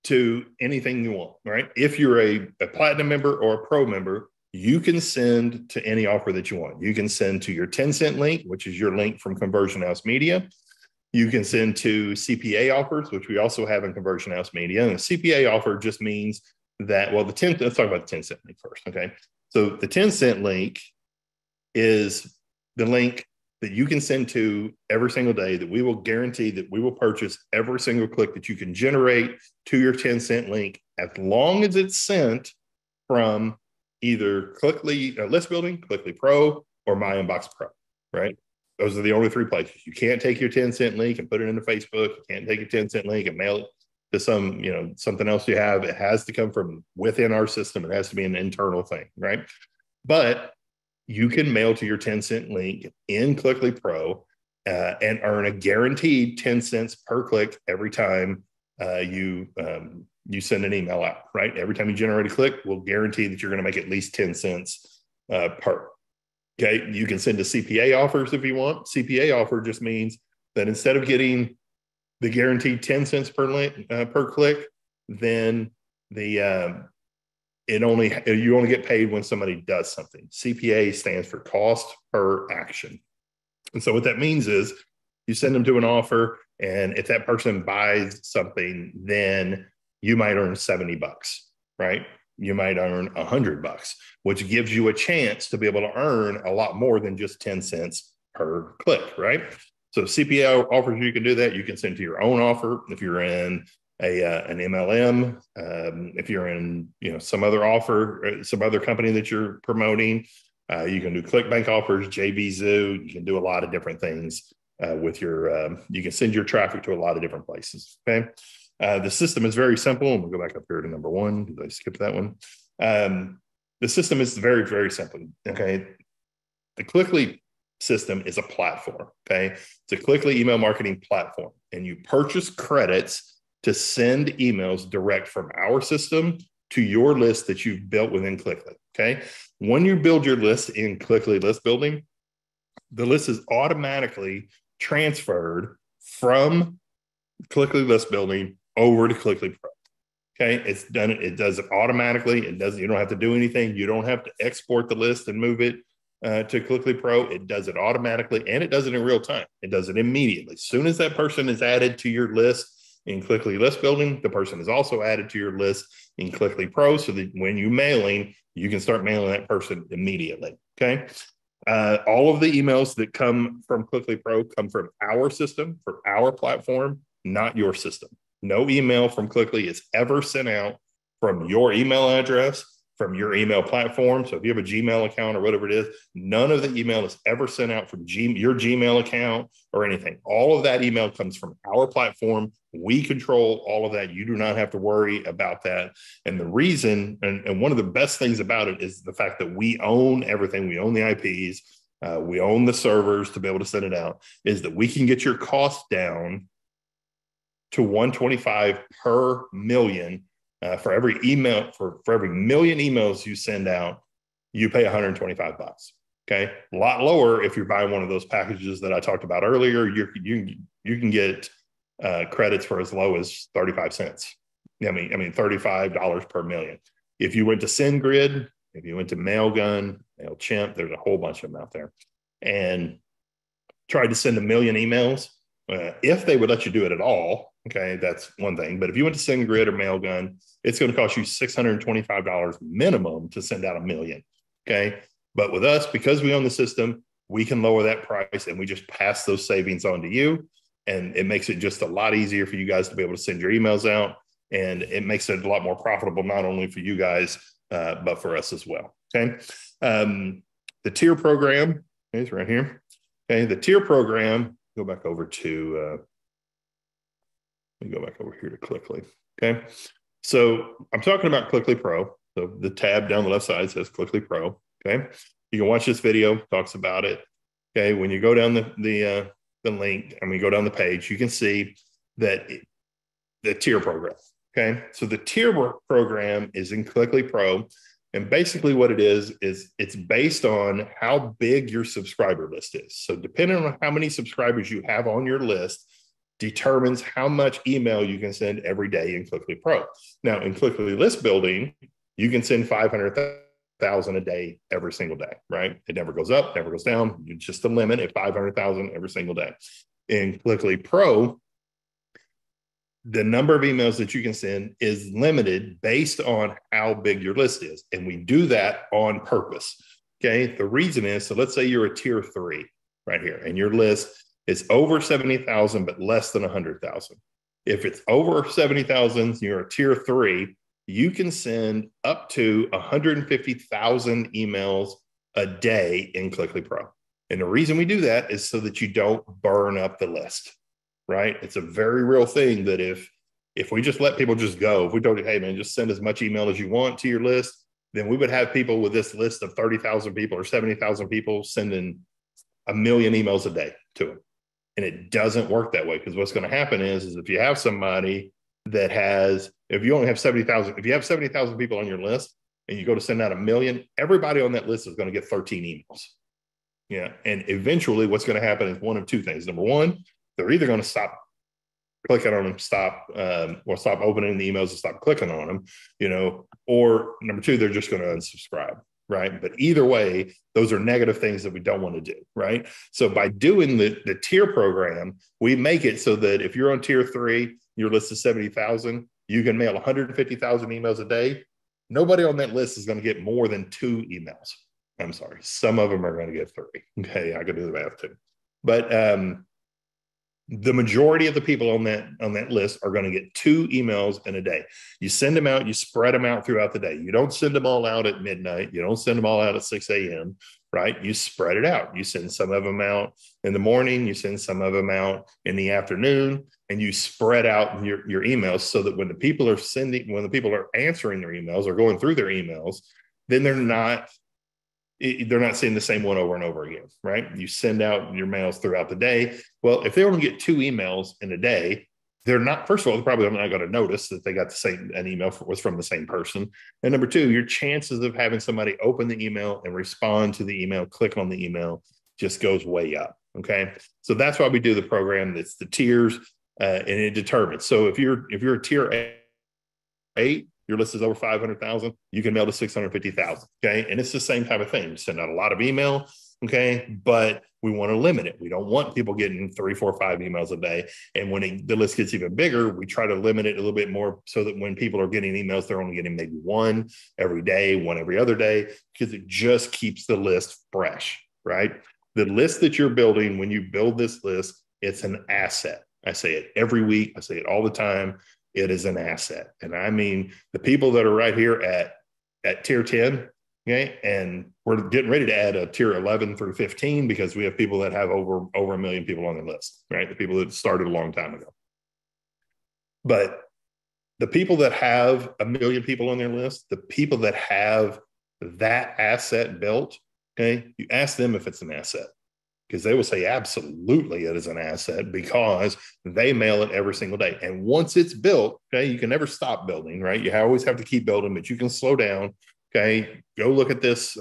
to anything you want, right? If you're a platinum member or a pro member, you can send to any offer that you want. You can send to your 10-cent link, which is your link from Conversion House Media. You can send to CPA offers, which we also have in Conversion House Media. And a CPA offer just means that, well, let's talk about the 10-cent link first, okay? So the 10-cent link is the link that you can send to every single day, that we will guarantee that we will purchase every single click that you can generate to your 10-cent link, as long as it's sent from either Clickly List Building, Clickly Pro, or My Inbox Pro, right? Those are the only three places. You can't take your 10-cent link and put it into Facebook. You can't take your 10-cent link and mail it to something else you have. It has to come from within our system. It has to be an internal thing, right? But you can mail to your 10-cent link in Clickly Pro and earn a guaranteed 10 cents per click every time you send an email out, right? Every time you generate a click, we'll guarantee that you're going to make at least 10 cents per. Okay. You can send to CPA offers if you want. CPA offer just means that instead of getting the guaranteed 10 cents per click, then you only get paid when somebody does something. CPA stands for cost per action. And so what that means is you send them to an offer, and if that person buys something, then you might earn $70, right? You might earn $100, which gives you a chance to be able to earn a lot more than just 10 cents per click, right? So CPA offers, you can do that. You can send to your own offer if you're in an MLM, if you're in some other offer, some other company that you're promoting. You can do ClickBank offers, JVZoo. You can do a lot of different things with your. You can send your traffic to a lot of different places. Okay. The system is very simple. And we'll go back up here to number one, because I skipped that one. The system is very, very simple. Okay. The Clickly system is a platform, okay? It's a Clickly email marketing platform, and you purchase credits to send emails direct from our system to your list that you've built within Clickly, okay? When you build your list in Clickly List Building, the list is automatically transferred from Clickly List Building over to Clickly Pro. Okay, it's done. It does it automatically. It doesn't. You don't have to do anything. You don't have to export the list and move it to Clickly Pro. It does it automatically, and it does it in real time. It does it immediately. As soon as that person is added to your list in Clickly List Building, the person is also added to your list in Clickly Pro, so that when you're mailing, you can start mailing that person immediately. Okay. All of the emails that come from Clickly Pro come from our system, for our platform, not your system. No email from Clickly is ever sent out from your email address, from your email platform. So if you have a Gmail account or whatever it is, none of the email is ever sent out from your Gmail account or anything. All of that email comes from our platform. We control all of that. You do not have to worry about that. And the reason, and one of the best things about it is the fact that we own everything. We own the IPs. We own the servers to be able to send it out, is that we can get your cost down to 125 per million. For every email, for every million emails you send out, you pay $125. Okay, a lot lower if you're buying one of those packages that I talked about earlier. You can get credits for as low as 35 cents. I mean $35 per million. If you went to SendGrid, if you went to Mailgun, MailChimp, there's a whole bunch of them out there, and tried to send a million emails, if they would let you do it at all. Okay, that's one thing. But if you went to SendGrid or Mailgun, it's going to cost you $625 minimum to send out a million. Okay, but with us, because we own the system, we can lower that price, and we just pass those savings on to you. And it makes it just a lot easier for you guys to be able to send your emails out. And it makes it a lot more profitable, not only for you guys, but for us as well. Okay, the tier program is right here. Okay, the tier program, go back over to, let me go back over here to Clickly. Okay, so I'm talking about Clickly Pro. So the tab down the left side says Clickly Pro. Okay, you can watch this video, talks about it. Okay, when you go down the link, I mean, go down the page, you can see that the tier program. Okay, so the tier program is in Clickly Pro, and basically what it is it's based on how big your subscriber list is. So depending on how many subscribers you have on your list determines how much email you can send every day in Clickly Pro. Now, in Clickly List Building, you can send 500,000 a day every single day, right? It never goes up, never goes down. It's just a limit at 500,000 every single day. In Clickly Pro, the number of emails that you can send is limited based on how big your list is. And we do that on purpose. Okay. The reason is, so let's say you're a tier 3 right here, and your list is over 70,000, but less than 100,000. If it's over 70,000, you're a tier 3, you can send up to 150,000 emails a day in Clickly Pro. And the reason we do that is so that you don't burn up the list, right? It's a very real thing that if we just let people just go, if we told you, hey man, just send as much email as you want to your list, then we would have people with this list of 30,000 people or 70,000 people sending a million emails a day to them. And it doesn't work that way, because what's going to happen is if you have somebody that has, if you only have 70,000, if you have 70,000 people on your list and you go to send out a million, everybody on that list is going to get 13 emails. Yeah. And eventually what's going to happen is one of two things. Number one, they're either going to stop clicking on them, or stop opening the emails and stop clicking on them, or number two, they're just going to unsubscribe. Right. But either way, those are negative things that we don't want to do. Right. So by doing the tier program, we make it so that if you're on tier 3, your list is 70,000, you can mail 150,000 emails a day. Nobody on that list is going to get more than 2 emails. I'm sorry. Some of them are going to get 3. Okay. I could do the math too. But the majority of the people on that list are going to get 2 emails in a day. You send them out, you spread them out throughout the day. You don't send them all out at midnight. You don't send them all out at 6 a.m., right? You spread it out. You send some of them out in the morning, you send some of them out in the afternoon, and you spread out your emails so that when the people are answering their emails or going through their emails, then they're not they're not seeing the same one over and over again, right? You send out your mails throughout the day. Well, if they only get 2 emails in a day, they're not, first of all, they're probably not going to notice that they got the same, an email was from the same person. And number two, your chances of having somebody open the email and respond to the email, click on the email, just goes way up. Okay. So that's why we do the program. That's the tiers, and it determines. So if you're a tier 8, your list is over 500,000, you can mail to 650,000. Okay. And it's the same type of thing. You send out a lot of email. Okay. But we want to limit it. We don't want people getting 3, 4, 5 emails a day. And when the list gets even bigger, we try to limit it a little bit more so that when people are getting emails, they're only getting maybe 1 every day, 1 every other day, because it just keeps the list fresh, right? The list that you're building, when you build this list, it's an asset. I say it every week. I say it all the time. It is an asset. And I mean, the people that are right here at tier 10, okay, and we're getting ready to add a tier 11 through 15 because we have people that have over 1 million people on the list, right? The people that started a long time ago. But the people that have 1 million people on their list, the people that have that asset built, okay, you ask them if it's an asset, because they will say absolutely it is an asset because they mail it every single day. And once it's built, okay, you can never stop building, right? You always have to keep building, but you can slow down. Okay, go look at this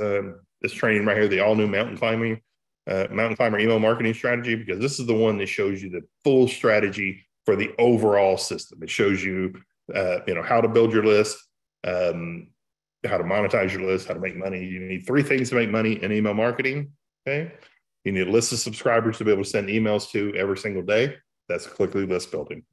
this training right here, the all new mountain climber email marketing strategy, because this is the one that shows you the full strategy for the overall system. It shows you how to build your list, how to monetize your list, how to make money. You need 3 things to make money in email marketing. Okay, you need a list of subscribers to be able to send emails to every single day. That's Clickly list building.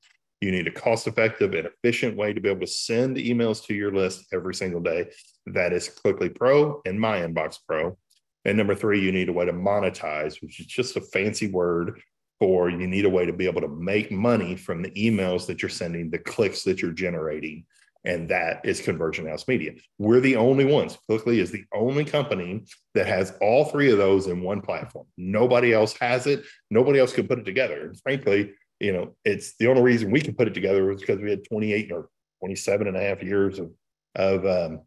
You need a cost-effective and efficient way to be able to send emails to your list every single day. That is Clickly Pro and My Inbox Pro. And number 3, you need a way to monetize, which is just a fancy word for you need a way to be able to make money from the emails that you're sending, the clicks that you're generating. And that is Conversion House Media. We're the only ones. Clickly is the only company that has all 3 of those in one platform. Nobody else has it. Nobody else can put it together. And frankly, it's the only reason we can put it together was because we had 28 or 27 and a half years of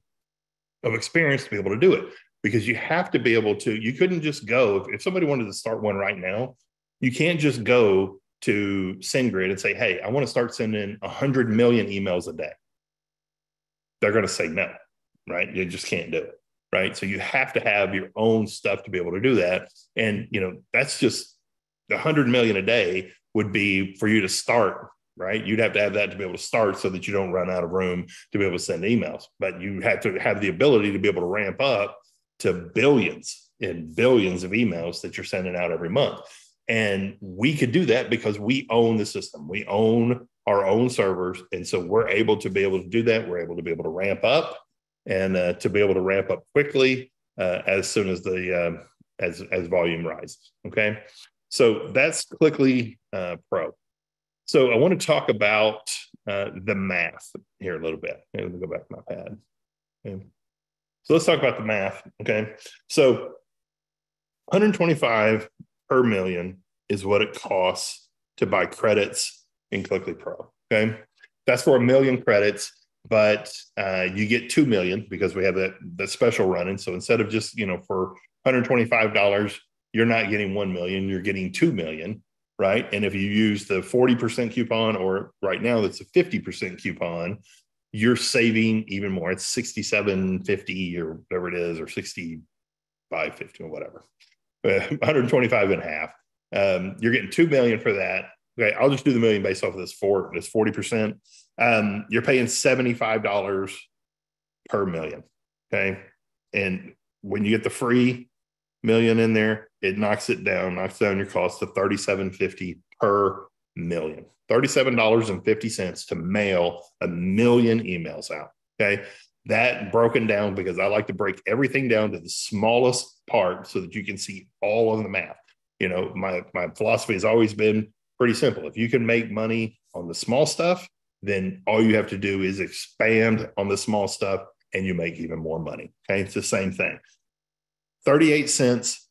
experience to be able to do it. Because you have to be able to, you couldn't just go, if somebody wanted to start one right now, you can't just go to SendGrid and say, hey, I want to start sending 100 million emails a day. They're going to say no, right? You just can't do it, right? So you have to have your own stuff to be able to do that. And, that's just the 100 million a day would be for you to start, right? You'd have to have that to be able to start so that you don't run out of room to be able to send emails. But you have to have the ability to be able to ramp up to billions and billions of emails that you're sending out every month. And we could do that because we own the system. We own our own servers. And so we're able to be able to do that. We're able to be able to ramp up and to be able to ramp up quickly as soon as the as volume rises. Okay. So that's Clickly Pro. So I want to talk about the math here a little bit. Let me go back to my pad. Okay. So let's talk about the math. Okay. So 125 per million is what it costs to buy credits in Clickly Pro. Okay. That's for 1 million credits, but you get 2 million because we have that special running. So instead of just, for $125, you're not getting 1 million, you're getting 2 million, right? And if you use the 40% coupon, or right now that's a 50% coupon, you're saving even more. It's $67.50 or whatever it is, or $65.50 or whatever. 125 and a half. You're getting 2 million for that. Okay, I'll just do the million based off of this 40%. You're paying $75 per million. Okay. And when you get the free million in there, it knocks down your cost to $37.50 per million. $37.50 to mail 1 million emails out. Okay. That broken down because I like to break everything down to the smallest part so that you can see all of the math. My philosophy has always been pretty simple. If you can make money on the small stuff, then all you have to do is expand on the small stuff and you make even more money. Okay. It's the same thing. 38 cents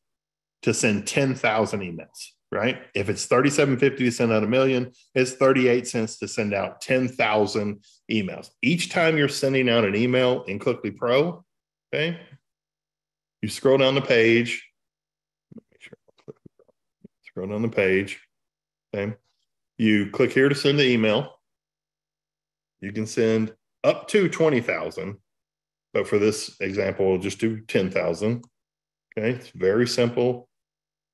to send 10,000 emails, right? If it's $37.50 to send out 1 million, it's 38 cents to send out 10,000 emails. Each time you're sending out an email in Clickly Pro, okay, You scroll down the page. Make sure scroll down the page. Okay. You click here to send the email. You can send up to 20,000, but for this example, we'll just do 10,000. Okay. It's very simple.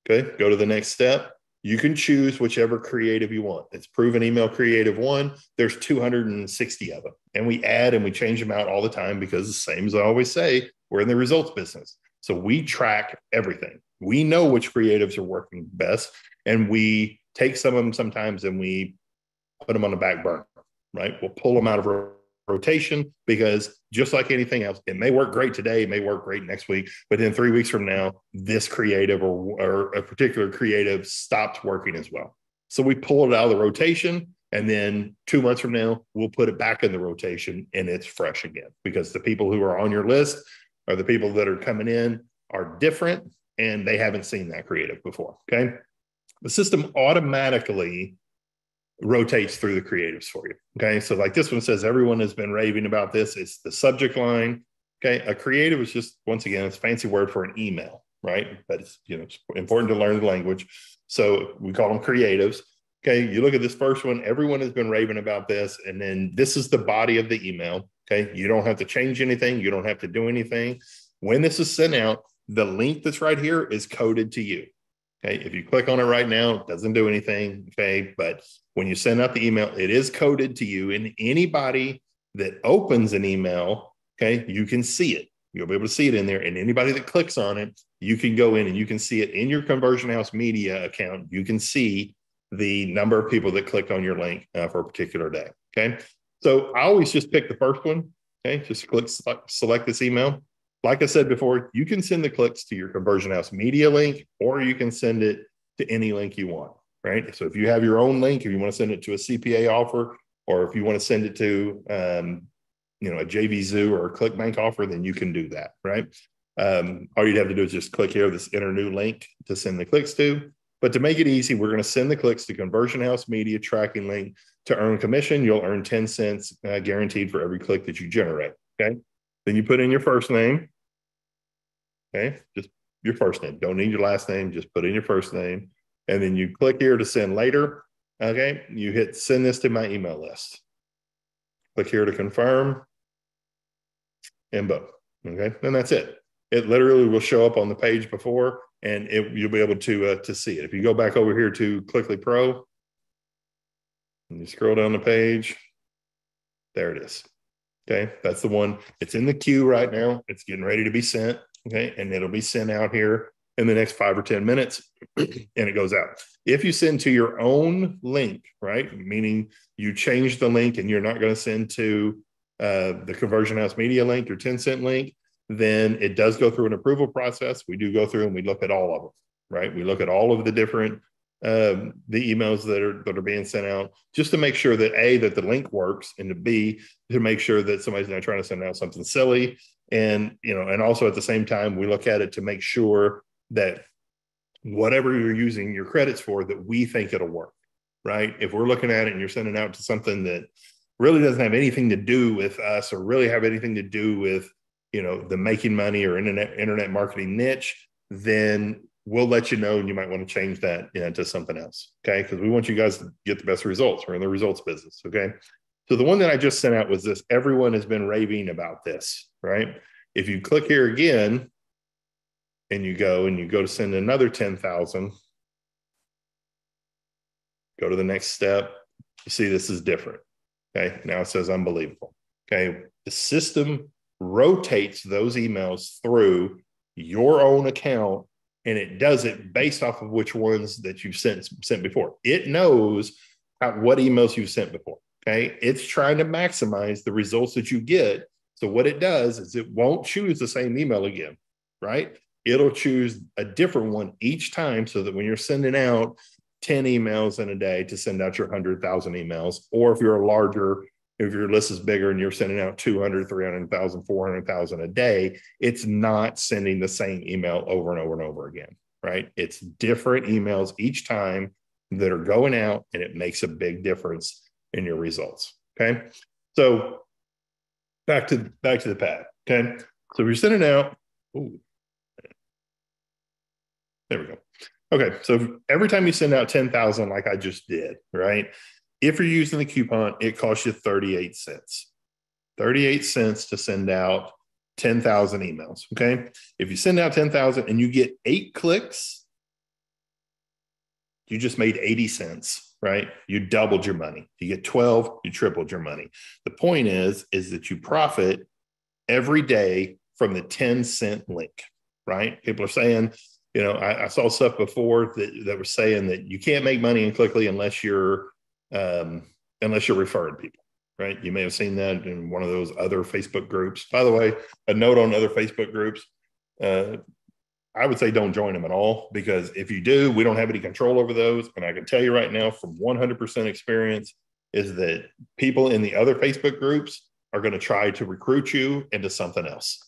Okay. Go to the next step. You can choose whichever creative you want. It's proven email creative 1. There's 260 of them. And we add and we change them out all the time because the same as I always say, we're in the results business. So we track everything. We know which creatives are working best. And we take some of them sometimes and we put them on the back burner, right? We'll pull them out of rotation because just like anything else, it may work great today, it may work great next week, but then 3 weeks from now, this creative or a particular creative stops working as well. So we pull it out of the rotation, and then 2 months from now, we'll put it back in the rotation and it's fresh again because the people who are on your list or the people that are coming in are different and they haven't seen that creative before. Okay. The system automatically rotates through the creatives for you. Okay. So like this one says, everyone has been raving about this. It's the subject line. Okay. A creative is just, once again, it's a fancy word for an email, right? But it's, it's important to learn the language. So we call them creatives. Okay. You look at this first one, everyone has been raving about this. And then this is the body of the email. Okay. You don't have to change anything. You don't have to do anything. When this is sent out, the link that's right here is coded to you. Okay. If you click on it right now, it doesn't do anything. Okay. But when you send out the email, it is coded to you, and anybody that opens an email, okay, you can see it. You'll be able to see it in there. And anybody that clicks on it, you can go in and you can see it in your Conversion House Media account. You can see the number of people that clicked on your link for a particular day. Okay. So I always just pick the first one. Okay. Just click, select this email. Like I said before, you can send the clicks to your Conversion House Media link, or you can send it to any link you want, right? So if you have your own link, if you want to send it to a CPA offer, or if you want to send it to, a JVZoo or a ClickBank offer, then you can do that, right? All you'd have to do is just click here, this enter new link to send the clicks to. But to make it easy, we're going to send the clicks to Conversion House Media tracking link to earn commission. You'll earn 10 cents guaranteed for every click that you generate, okay? Then you put in your first name, okay? Just your first name. Don't need your last name. Just put in your first name. And then you click here to send later, okay? You hit send this to my email list. Click here to confirm, and boom, okay? And that's it. It literally will show up on the page before, and you'll be able to see it. If you go back over here to Clickly Pro, and you scroll down the page, there it is. Okay, that's the one. It's in the queue right now. It's getting ready to be sent. Okay, and it'll be sent out here in the next 5 or 10 minutes, and it goes out. If you send to your own link, right, meaning you change the link and you're not going to send to the Conversion House Media link, your 10-cent link, then it does go through an approval process. We do go through and we look at all of them, right? We look at all of the different the emails that are being sent out, just to make sure that A, that the link works, and to B, to make sure that somebody's not trying to send out something silly. And and also at the same time, we look at it to make sure that whatever you're using your credits for, that we think it'll work, right? If we're looking at it and you're sending out to something that really doesn't have anything to do with us, or really have anything to do with the making money or internet marketing niche, then we'll let you know, and you might want to change that to something else. Okay. Because we want you guys to get the best results. We're in the results business. Okay. So the one that I just sent out was this. Everyone has been raving about this, right? If you click here again and you go to send another 10,000, go to the next step, you see this is different. Okay. Now it says unbelievable. Okay. The system rotates those emails through your own account, and it does it based off of which ones that you've sent before. It knows what emails you've sent before. Okay. It's trying to maximize the results that you get. So what it does is it won't choose the same email again, right? It'll choose a different one each time, so that when you're sending out 10 emails in a day to send out your 100,000 emails, or if you're if your list is bigger and you're sending out 200, 300,000, 400,000 a day, it's not sending the same email over and over and over again, right? It's different emails each time that are going out, and it makes a big difference in your results. Okay. So back to the pad. Okay. So if you're sending out, There we go. Okay, so every time you send out 10,000, like I just did, right? If you're using the coupon, it costs you 38 cents. 38 cents to send out 10,000 emails. Okay. If you send out 10,000 and you get 8 clicks, you just made 80 cents, right? You doubled your money. You get 12, you tripled your money. The point is that you profit every day from the 10-cent link, right? People are saying, I saw stuff before that was saying that you can't make money in Clickly unless you're referring people, right? You may have seen that in one of those other Facebook groups. By the way, a note on other Facebook groups, I would say don't join them at all, because if you do, we don't have any control over those. And I can tell you right now from 100% experience is that people in the other Facebook groups are going to try to recruit you into something else.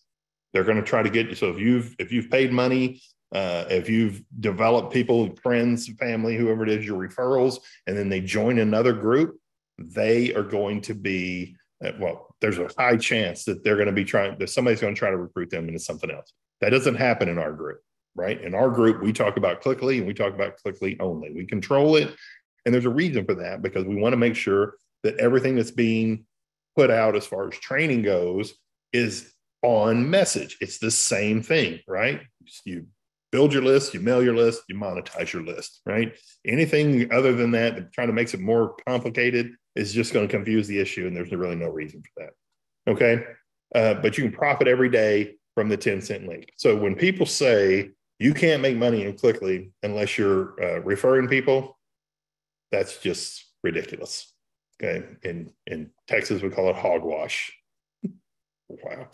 They're going to try to get you. So if you've paid money, if you've developed people, friends, family, whoever it is, your referrals, and then they join another group, they are going to be, there's a high chance that they're going to be that somebody's going to try to recruit them into something else. That doesn't happen in our group, right? In our group, we talk about Clickly and we talk about Clickly only. We control it. And there's a reason for that, because we want to make sure that everything that's being put out as far as training goes is on message. It's the same thing, right? You build your list, you mail your list, you monetize your list, right? Anything other than that trying to make it more complicated is just going to confuse the issue, and there's really no reason for that. Okay. But you can profit every day from the 10-cent link. So when people say you can't make money in Clickly unless you're referring people, that's just ridiculous. Okay. In Texas, we call it hogwash. Wow.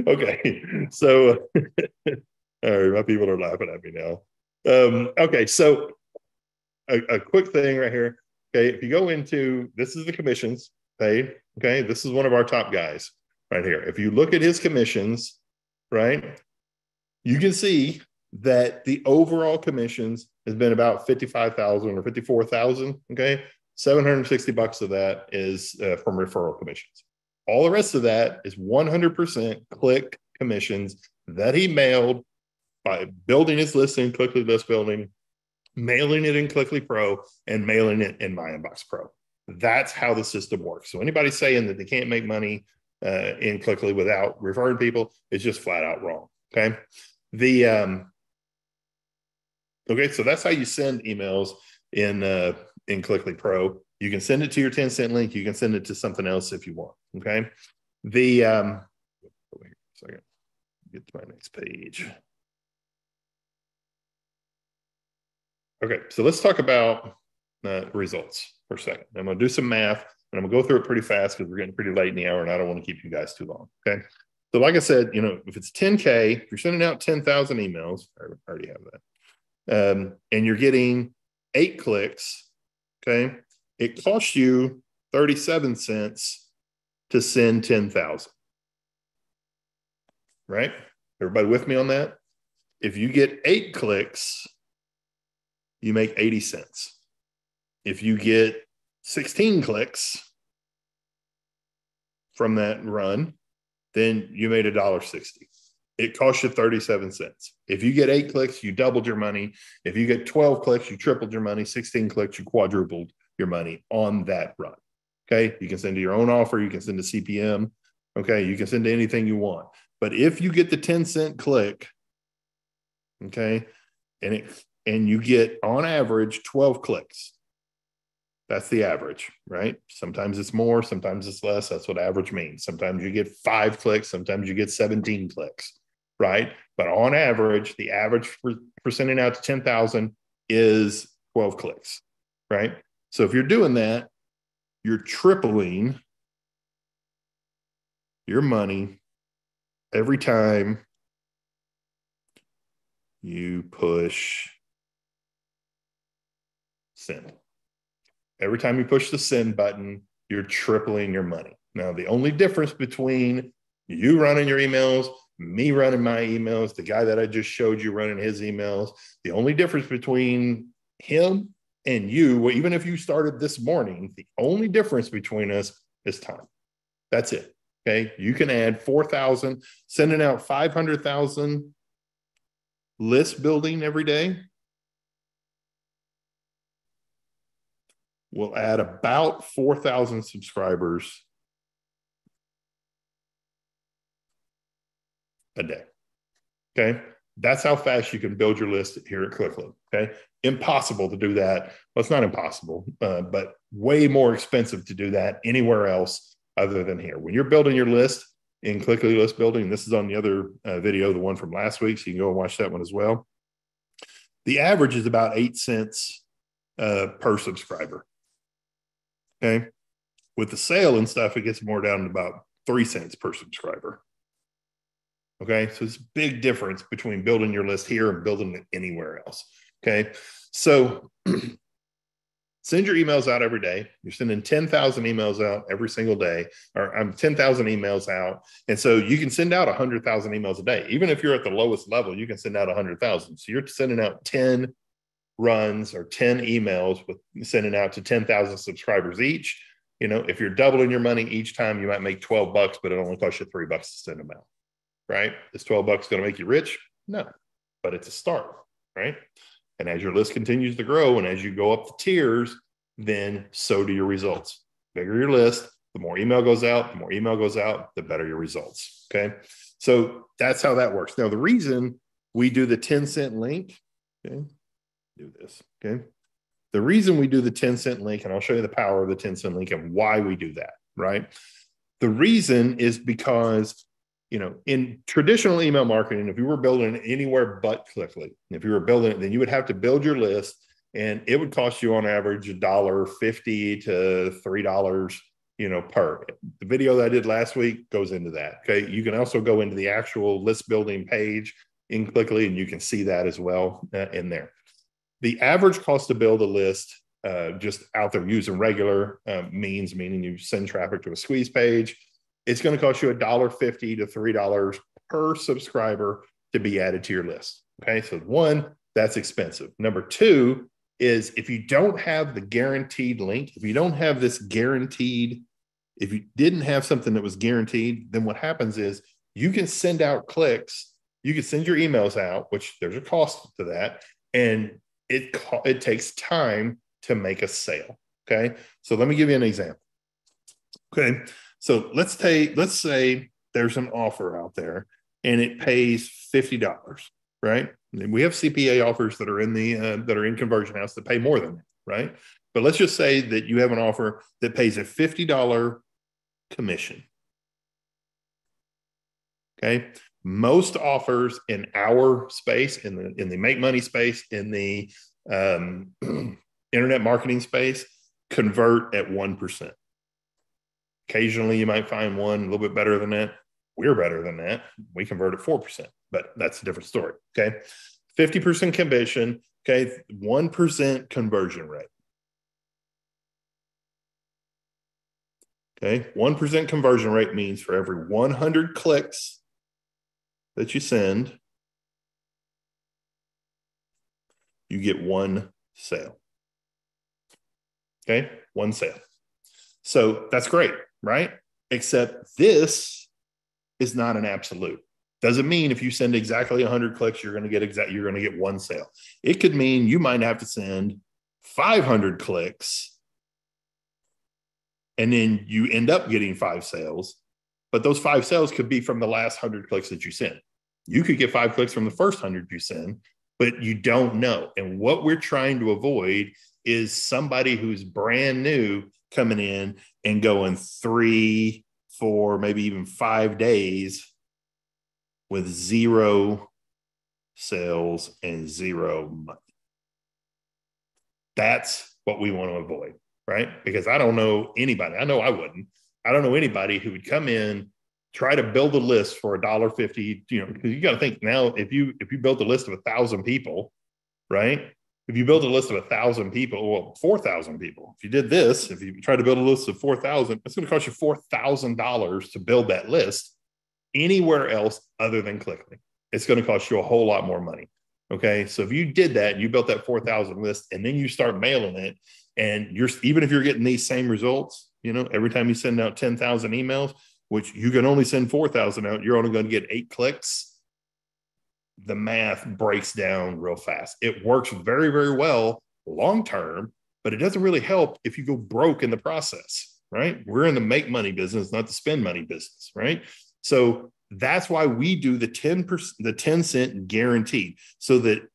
Okay. So, all right, my people are laughing at me now. Okay. So a quick thing right here. Okay. If you go into, this is the commissions paid. Okay. This is one of our top guys right here. If you look at his commissions, right, you can see that the overall commissions has been about 55,000 or 54,000. Okay. $760 of that is from referral commissions. All the rest of that is 100% click commissions that he mailed by building his list in Clickly List Building, mailing it in Clickly Pro, and mailing it in My Inbox Pro. That's how the system works. So anybody saying that they can't make money in Clickly without referring people is just flat out wrong. Okay. Okay, so that's how you send emails in Clickly Pro. You can send it to your 10-cent link. You can send it to something else if you want. Okay. Over here a second. Get to my next page. Okay, so let's talk about results for a second. I'm going to do some math, and I'm going to go through it pretty fast because we're getting pretty late in the hour, and I don't want to keep you guys too long. Okay. So like I said, if it's 10K, if you're sending out 10,000 emails, I already have that, and you're getting 8 clicks, okay, it costs you 37 cents to send 10,000, right? Everybody with me on that? If you get 8 clicks, you make 80 cents. If you get 16 clicks from that run, then you made $1.60. It costs you 37 cents. If you get 8 clicks, you doubled your money. If you get 12 clicks, you tripled your money. 16 clicks, you quadrupled your money on that run. Okay. You can send to your own offer. You can send to CPM. Okay. You can send to anything you want. But if you get the 10-cent click, okay, and you get on average 12 clicks, that's the average, right? Sometimes it's more, sometimes it's less. That's what average means. Sometimes you get 5 clicks, sometimes you get 17 clicks, right? But on average, the average for sending out to 10,000 is 12 clicks, right? So if you're doing that, you're tripling your money every time you push send. Every time you push the send button, you're tripling your money. Now, the only difference between you running your emails, me running my emails, the guy that I just showed you running his emails, the only difference between him and you, even if you started this morning, the only difference between us is time. That's it. Okay. You can add 4,000, sending out 500,000 list building every day will add about 4,000 subscribers a day. Okay. That's how fast you can build your list here at Clicklink. Okay. Impossible to do that. Well, it's not impossible, but way more expensive to do that anywhere else other than here. When you're building your list in Clicklink List Building, this is on the other video, the one from last week, so you can go and watch that one as well. The average is about 8 cents per subscriber. Okay. With the sale and stuff, it gets more down to about 3 cents per subscriber. Okay. So it's a big difference between building your list here and building it anywhere else. Okay. So send your emails out every day. You're sending 10,000 emails out every single day, or 10,000 emails out. And so you can send out 100,000 emails a day. Even if you're at the lowest level, you can send out 100,000. So you're sending out 10 runs or 10 emails with sending out to 10,000 subscribers each. You know, if you're doubling your money each time, you might make $12, but it only costs you $3 to send them out. Right? Is $12 going to make you rich? No, but it's a start, right? And as your list continues to grow and as you go up the tiers, then so do your results. Bigger your list, the more email goes out, the better your results. Okay. So that's how that works. Now, the reason we do the 10-cent link, okay, do this. Okay. The reason we do the 10-cent link, and I'll show you the power of the 10-cent link and why we do that, right? The reason is because, you know, in traditional email marketing, if you were building it anywhere but Clicklink, if you were building it, then you would have to build your list and it would cost you on average $1.50 to $3, you know, per. The video that I did last week goes into that. Okay. You can also go into the actual list building page in Clicklink and you can see that as well in there. The average cost to build a list just out there using regular means, meaning you send traffic to a squeeze page, it's going to cost you $1.50 to $3 per subscriber to be added to your list. Okay. So one, that's expensive. Number two is if you don't have the guaranteed link, if you don't have this guaranteed, if you didn't have something that was guaranteed, then what happens is you can send out clicks, you can send your emails out, which there's a cost to that. And it takes time to make a sale. Okay. So let me give you an example. Okay. So let's say there's an offer out there and it pays $50, right? And we have CPA offers that are in Conversion House that pay more than that, right? But let's just say that you have an offer that pays a $50 commission. Okay. Most offers in our space, in the make money space, in the internet marketing space, convert at 1%. Occasionally, you might find one a little bit better than that. We're better than that. We convert at 4%, but that's a different story. Okay. 50% commission. Okay. 1% conversion rate. Okay. 1% conversion rate means for every 100 clicks that you send, you get one sale. Okay. One sale. So that's great, right? Except this is not an absolute. Doesn't mean if you send exactly 100 clicks, you're going to get one sale. It could mean you might have to send 500 clicks and then you end up getting 5 sales. But those 5 sales could be from the last 100 clicks that you sent. You could get 5 clicks from the first 100 you send, but you don't know. And what we're trying to avoid is somebody who's brand new coming in and going 3, 4, maybe even 5 days with 0 sales and 0 money. That's what we want to avoid, right? Because I don't know anybody. I know I wouldn't. I don't know anybody who would come in, try to build a list for $1.50. You know, because you got to think now, if you build a list of 1,000 people, right? If you build a list of 1,000 people, well, 4,000 people. If you did this, if you try to build a list of 4,000, it's going to cost you $4,000 to build that list anywhere else other than Clicklink. It's going to cost you a whole lot more money. Okay. So if you did that, you built that 4,000 list and then you start mailing it and even if you're getting these same results, you know, every time you send out 10,000 emails, which you can only send 4,000 out, you're only going to get 8 clicks. the math breaks down real fast. It works very, very well long term, but it doesn't really help if you go broke in the process, right? We're in the make money business, not the spend money business, right? So that's why we do the 10%, the 10 cent guarantee. So that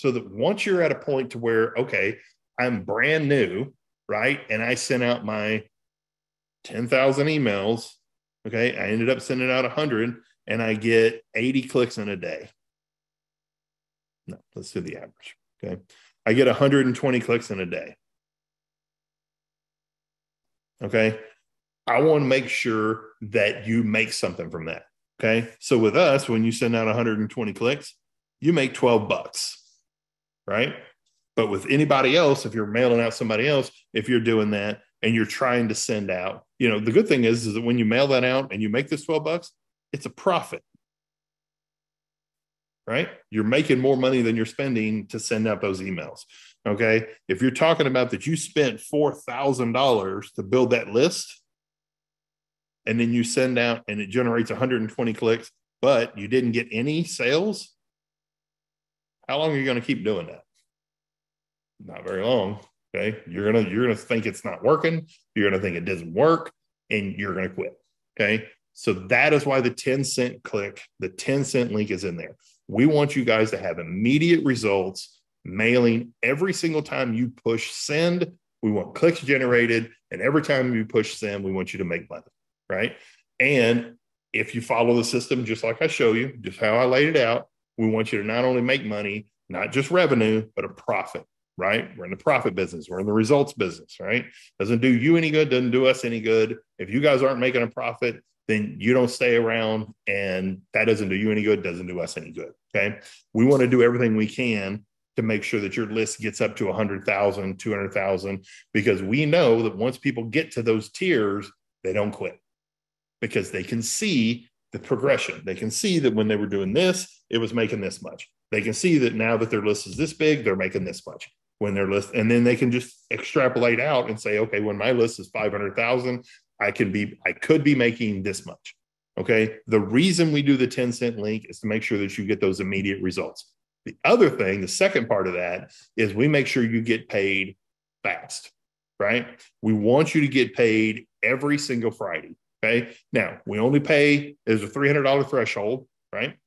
once you're at a point to where, okay, I'm brand new, right? And I sent out my 10,000 emails. Okay. I ended up sending out 100 and I get 80 clicks in a day. No, let's do the average. Okay. I get 120 clicks in a day. Okay. I want to make sure that you make something from that. Okay. So with us, when you send out 120 clicks, you make $12, right? But with anybody else, if you're mailing out somebody else, if you're doing that and you're trying to send out, the good thing is that when you mail that out and you make this $12, it's a profit, right? You're making more money than you're spending to send out those emails. Okay. If you're talking about that you spent $4,000 to build that list and then you send out and it generates 120 clicks, but you didn't get any sales, how long are you going to keep doing that? Not very long. Okay. You're gonna think it's not working. You're gonna think it doesn't work, and you're gonna quit. Okay. So that is why the 10 cent click, the 10 cent link is in there. We want you guys to have immediate results, mailing every single time you push send. We want clicks generated, and every time you push send, we want you to make money. Right. And if you follow the system, just like I show you, just how I laid it out, we want you to not only make money, not just revenue, but a profit. Right? We're in the profit business. We're in the results business, right? Doesn't do you any good, doesn't do us any good. If you guys aren't making a profit, then you don't stay around, and that doesn't do you any good, doesn't do us any good. Okay. We want to do everything we can to make sure that your list gets up to 100,000, 200,000, because we know that once people get to those tiers, they don't quit because they can see the progression. They can see that when they were doing this, it was making this much. They can see that now that their list is this big, they're making this much when their list, and then they can just extrapolate out and say, okay, when my list is 500,000, I could be making this much. Okay. The reason we do the 10 cent link is to make sure that you get those immediate results. The other thing, the second part of that is we make sure you get paid fast, right? We want you to get paid every single Friday. Okay. Now we only pay, there's a $300 threshold, right?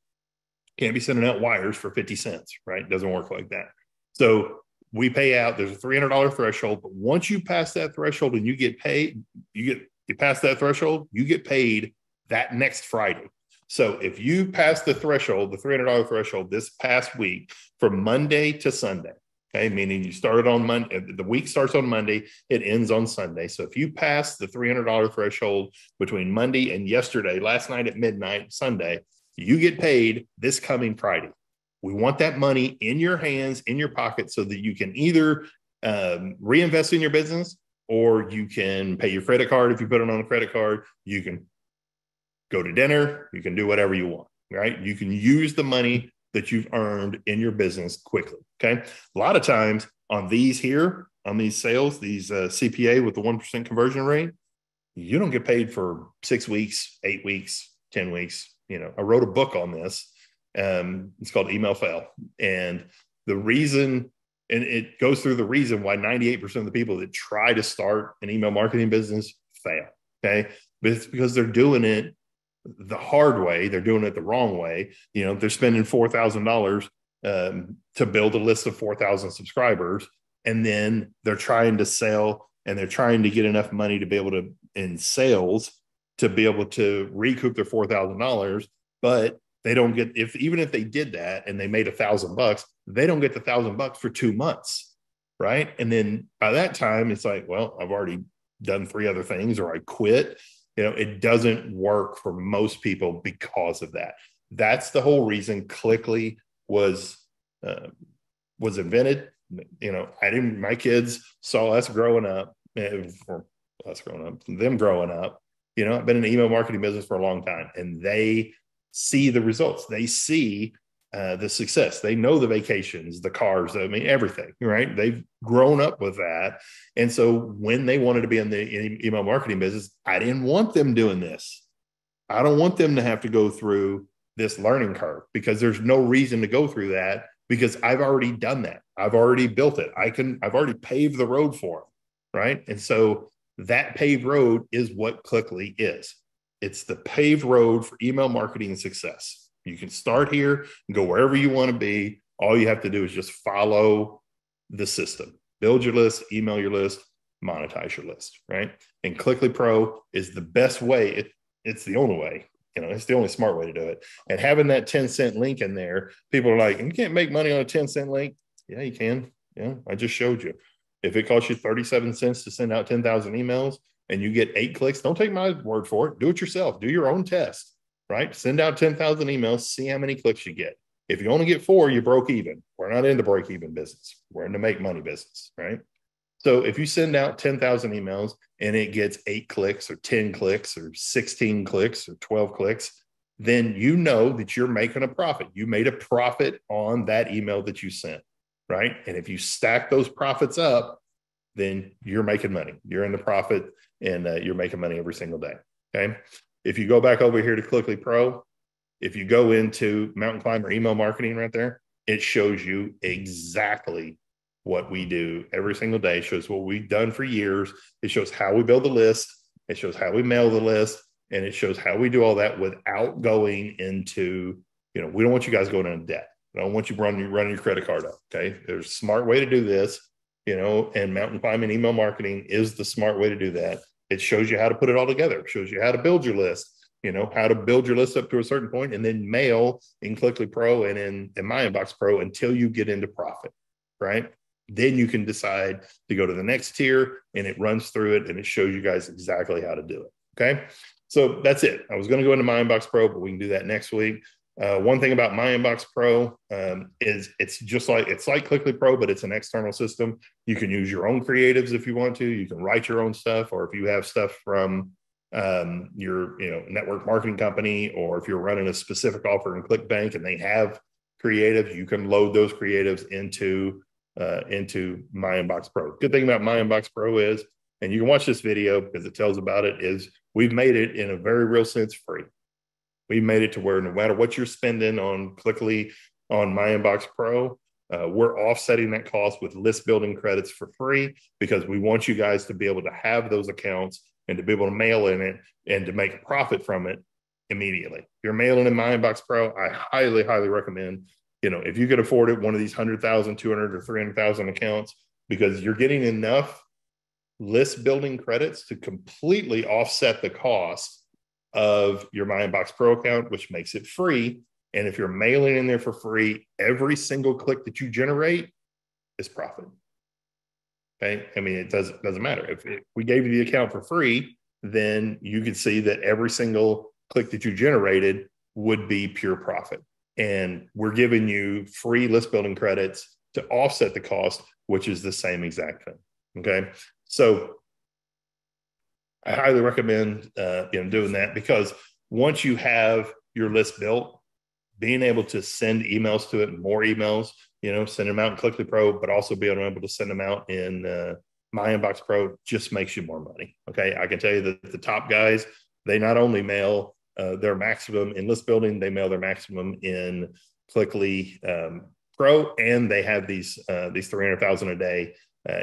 Can't be sending out wires for 50 cents, right? Doesn't work like that. So we pay out, there's a $300 threshold, but once you pass that threshold and you get paid, you pass that threshold, you get paid that next Friday. So if you pass the threshold, the $300 threshold this past week from Monday to Sunday, okay, meaning you started on Monday, the week starts on Monday, it ends on Sunday. So if you pass the $300 threshold between Monday and yesterday, last night at midnight, Sunday, you get paid this coming Friday. We want that money in your hands, in your pocket, so that you can either reinvest in your business, or you can pay your credit card. If you put it on a credit card, you can go to dinner. You can do whatever you want, right? You can use the money that you've earned in your business quickly, okay? A lot of times on these sales, these CPA with the 1% conversion rate, you don't get paid for 6 weeks, 8 weeks, 10 weeks. I wrote a book on this. It's called Email Fail. And the reason, and it goes through the reason why 98% of the people that try to start an email marketing business fail. Okay. But it's because they're doing it the hard way. They're doing it the wrong way. They're spending $4,000 to build a list of 4,000 subscribers. And then they're trying to sell, and they're trying to get enough money to be able to, in sales, to be able to recoup their $4,000. But they don't get, even if they did that and they made $1,000, they don't get the $1,000 for 2 months. Right. And then by that time, it's like, well, I've already done 3 other things, or I quit. It doesn't work for most people because of that. That's the whole reason Clickly was invented. My kids saw us growing up, or us growing up, them growing up. I've been in the email marketing business for a long time, and they see the results. They see the success. They know the vacations, the cars, everything, right? They've grown up with that. And so when they wanted to be in the email marketing business, I didn't want them doing this. I don't want them to have to go through this learning curve, because there's no reason to go through that, because I've already done that. I've already built it. I've already paved the road for them, right? And so that paved road is what Clickly is. It's the paved road for email marketing success. You can start here and go wherever you want to be. All you have to do is just follow the system. Build your list, email your list, monetize your list, right? And Clickly Pro is the best way. It's the only way. It's the only smart way to do it. And having that 10-cent link in there, people are like, you can't make money on a 10-cent link. Yeah, you can. Yeah, I just showed you. If it costs you 37 cents to send out 10,000 emails and you get 8 clicks, don't take my word for it. Do it yourself. Do your own test, right? Send out 10,000 emails, see how many clicks you get. If you only get 4, you broke even. We're not in the break even business. We're in the make money business, right? So if you send out 10,000 emails and it gets 8 clicks or 10 clicks or 16 clicks or 12 clicks, then you know that you're making a profit. You made a profit on that email that you sent, right? And if you stack those profits up, then you're making money. You're in the profit, and you're making money every single day, okay? If you go back over here to Clickly Pro, if you go into Mountain Climber email marketing right there, it shows you exactly what we do every single day. It shows what we've done for years. It shows how we build the list. It shows how we mail the list. And it shows how we do all that without going into, we don't want you guys going into debt. I don't want you running your credit card up, okay? There's a smart way to do this, and Mountain Climbing email marketing is the smart way to do that. It shows you how to put it all together. It shows you how to build your list, how to build your list up to a certain point and then mail in Clickly Pro and in My Inbox Pro until you get into profit, right? Then you can decide to go to the next tier, and it runs through it and it shows you guys exactly how to do it. Okay. So that's it. I was going to go into My Inbox Pro, but we can do that next week. One thing about My Inbox Pro is it's like Clickly Pro, but it's an external system. You can use your own creatives if you want to. You can write your own stuff, or if you have stuff from your network marketing company, or if you're running a specific offer in ClickBank and they have creatives, you can load those creatives into My Inbox Pro. Good thing about My Inbox Pro is, and you can watch this video because it tells about it, is we've made it in a very real sense free. We made it to where no matter what you're spending on Clickly on My Inbox Pro, we're offsetting that cost with list building credits for free, because we want you guys to be able to have those accounts and to be able to mail in it and to make a profit from it immediately. If you're mailing in My Inbox Pro, I highly, highly recommend, if you could afford it, one of these 100,000, 200, or 300,000 accounts, because you're getting enough list building credits to completely offset the cost of your My Inbox Pro account, which makes it free. And if you're mailing in there for free, every single click that you generate is profit. Okay. I mean, it doesn't matter. If we gave you the account for free, then you could see that every single click that you generated would be pure profit. And we're giving you free list building credits to offset the cost, which is the same exact thing. Okay. So I highly recommend doing that, because once you have your list built, being able to send emails to it, more emails, send them out in Clickly Pro, but also being able to send them out in My Inbox Pro just makes you more money. Okay, I can tell you that the top guys, they not only mail their maximum in list building, they mail their maximum in Clickly Pro, and they have these 300,000 a day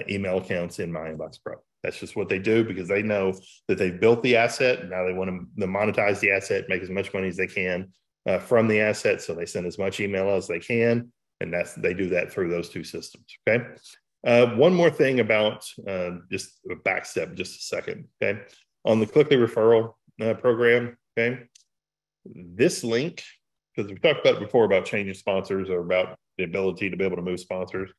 email accounts in My Inbox Pro. That's just what they do, because they know that they've built the asset. Now they want to monetize the asset, make as much money as they can from the asset. So they send as much email as they can. And they do that through those two systems. Okay. One more thing about just a back step, just a second. Okay. On the Clickly referral program. Okay. This link, because we talked about it before about changing sponsors, or about the ability to be able to move sponsors.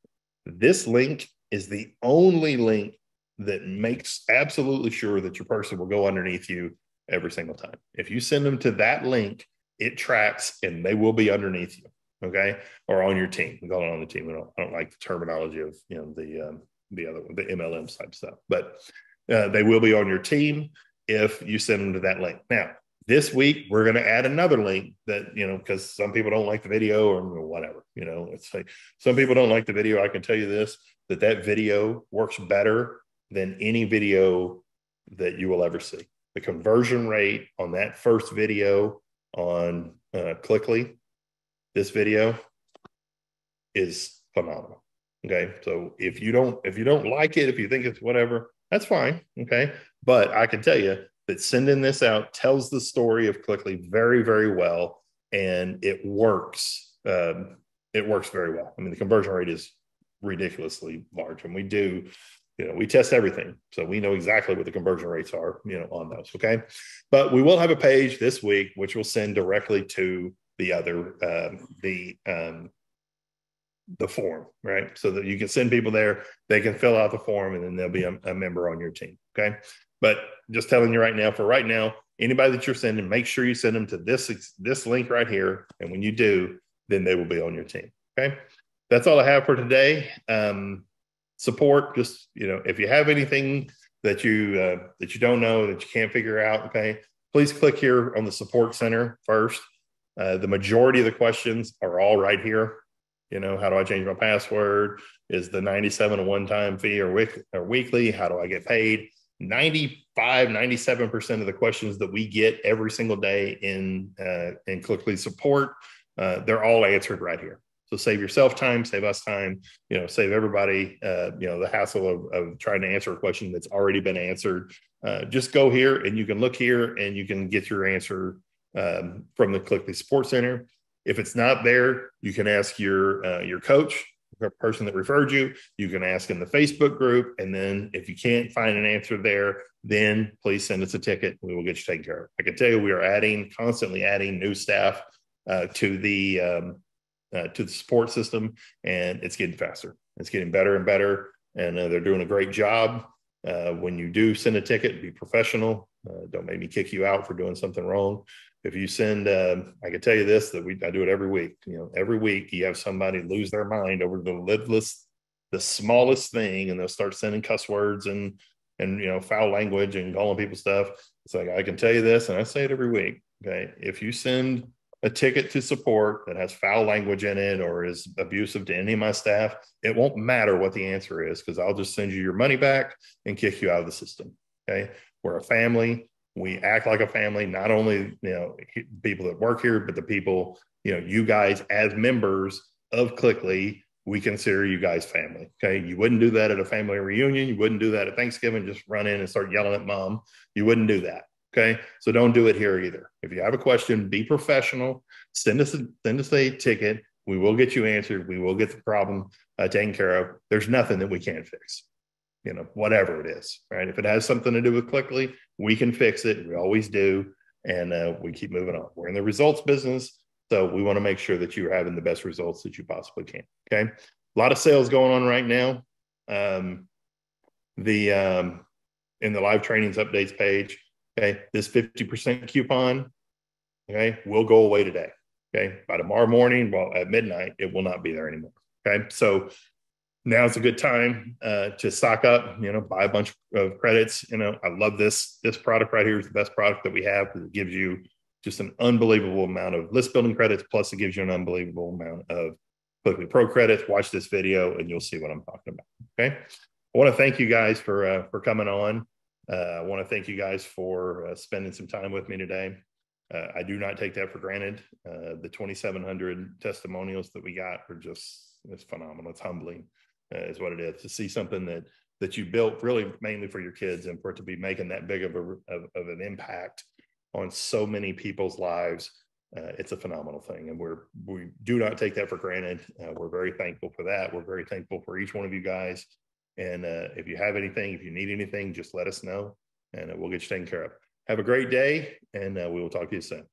This link is the only link that makes absolutely sure that your person will go underneath you every single time. If you send them to that link, it tracks and they will be underneath you, okay, or on your team. We call it on the team. I don't like the terminology of the other one, the MLM type stuff, but they will be on your team if you send them to that link. Now, this week we're going to add another link that, because some people don't like the video or whatever. It's like some people don't like the video. I can tell you this, that video works better than any video that you will ever see. The conversion rate on that first video on Clickly, this video is phenomenal. Okay. So if you don't like it, if you think it's whatever, that's fine. Okay. But I can tell you that sending this out tells the story of Clickly very, very well. And it works. It works very well. I mean, the conversion rate is ridiculously large. And we do, we test everything. So we know exactly what the conversion rates are, on those. Okay. But we will have a page this week, which will send directly to the other, the form, right? So that you can send people there, they can fill out the form, and then they'll be a member on your team. Okay. But just telling you right now, anybody that you're sending, make sure you send them to this link right here. And when you do, then they will be on your team. Okay. That's all I have for today. Support, just, if you have anything that you don't know, that you can't figure out, okay, please click here on the support center first. The majority of the questions are all right here. How do I change my password? Is the 97 a one-time fee or weekly? How do I get paid? 97% of the questions that we get every single day in Clickly support, they're all answered right here. So save yourself time, save us time, save everybody, the hassle of trying to answer a question that's already been answered. Just go here and you can look here and you can get your answer from the Clickly Support Center. If it's not there, you can ask your coach, the person that referred you. You can ask in the Facebook group. And then if you can't find an answer there, then please send us a ticket. We will get you taken care of. I can tell you we are constantly adding new staff to the support system, and it's getting faster. It's getting better and better, and they're doing a great job. When you do send a ticket, be professional. Don't make me kick you out for doing something wrong. If you send, I can tell you this, that I do it every week. Every week you have somebody lose their mind over the smallest thing, and they'll start sending cuss words and foul language and calling people stuff. It's like, I can tell you this, and I say it every week. Okay, if you send a ticket to support that has foul language in it or is abusive to any of my staff, it won't matter what the answer is, because I'll just send you your money back and kick you out of the system. Okay, we're a family. We act like a family, not only, people that work here, but the people, you guys as members of Clickly, we consider you guys family. Okay. You wouldn't do that at a family reunion. You wouldn't do that at Thanksgiving, just run in and start yelling at mom. You wouldn't do that. Okay. So don't do it here either. If you have a question, be professional, send us a ticket. We will get you answered. We will get the problem taken care of. There's nothing that we can't fix. Whatever it is, right? If it has something to do with Clickly, we can fix it. We always do. And we keep moving on. We're in the results business. So we want to make sure that you're having the best results that you possibly can. Okay. A lot of sales going on right now. In the live trainings updates page, okay, this 50% coupon, okay, will go away today. Okay. By tomorrow morning, at midnight, it will not be there anymore. Okay. So now's a good time to stock up, buy a bunch of credits. I love this product right here. Is the best product that we have, because it gives you just an unbelievable amount of list building credits. Plus it gives you an unbelievable amount of Clickly Pro credits. Watch this video and you'll see what I'm talking about. Okay. I want to thank you guys for coming on. I want to thank you guys for spending some time with me today. I do not take that for granted. The 2,700 testimonials that we got are it's phenomenal. It's humbling. Is what it is, to see something that you built really mainly for your kids, and for it to be making that big of an impact on so many people's lives. It's a phenomenal thing, and we do not take that for granted. We're very thankful for that. We're very thankful for each one of you guys. And if you have anything, if you need anything, just let us know, and we'll get you taken care of. Have a great day, and we will talk to you soon.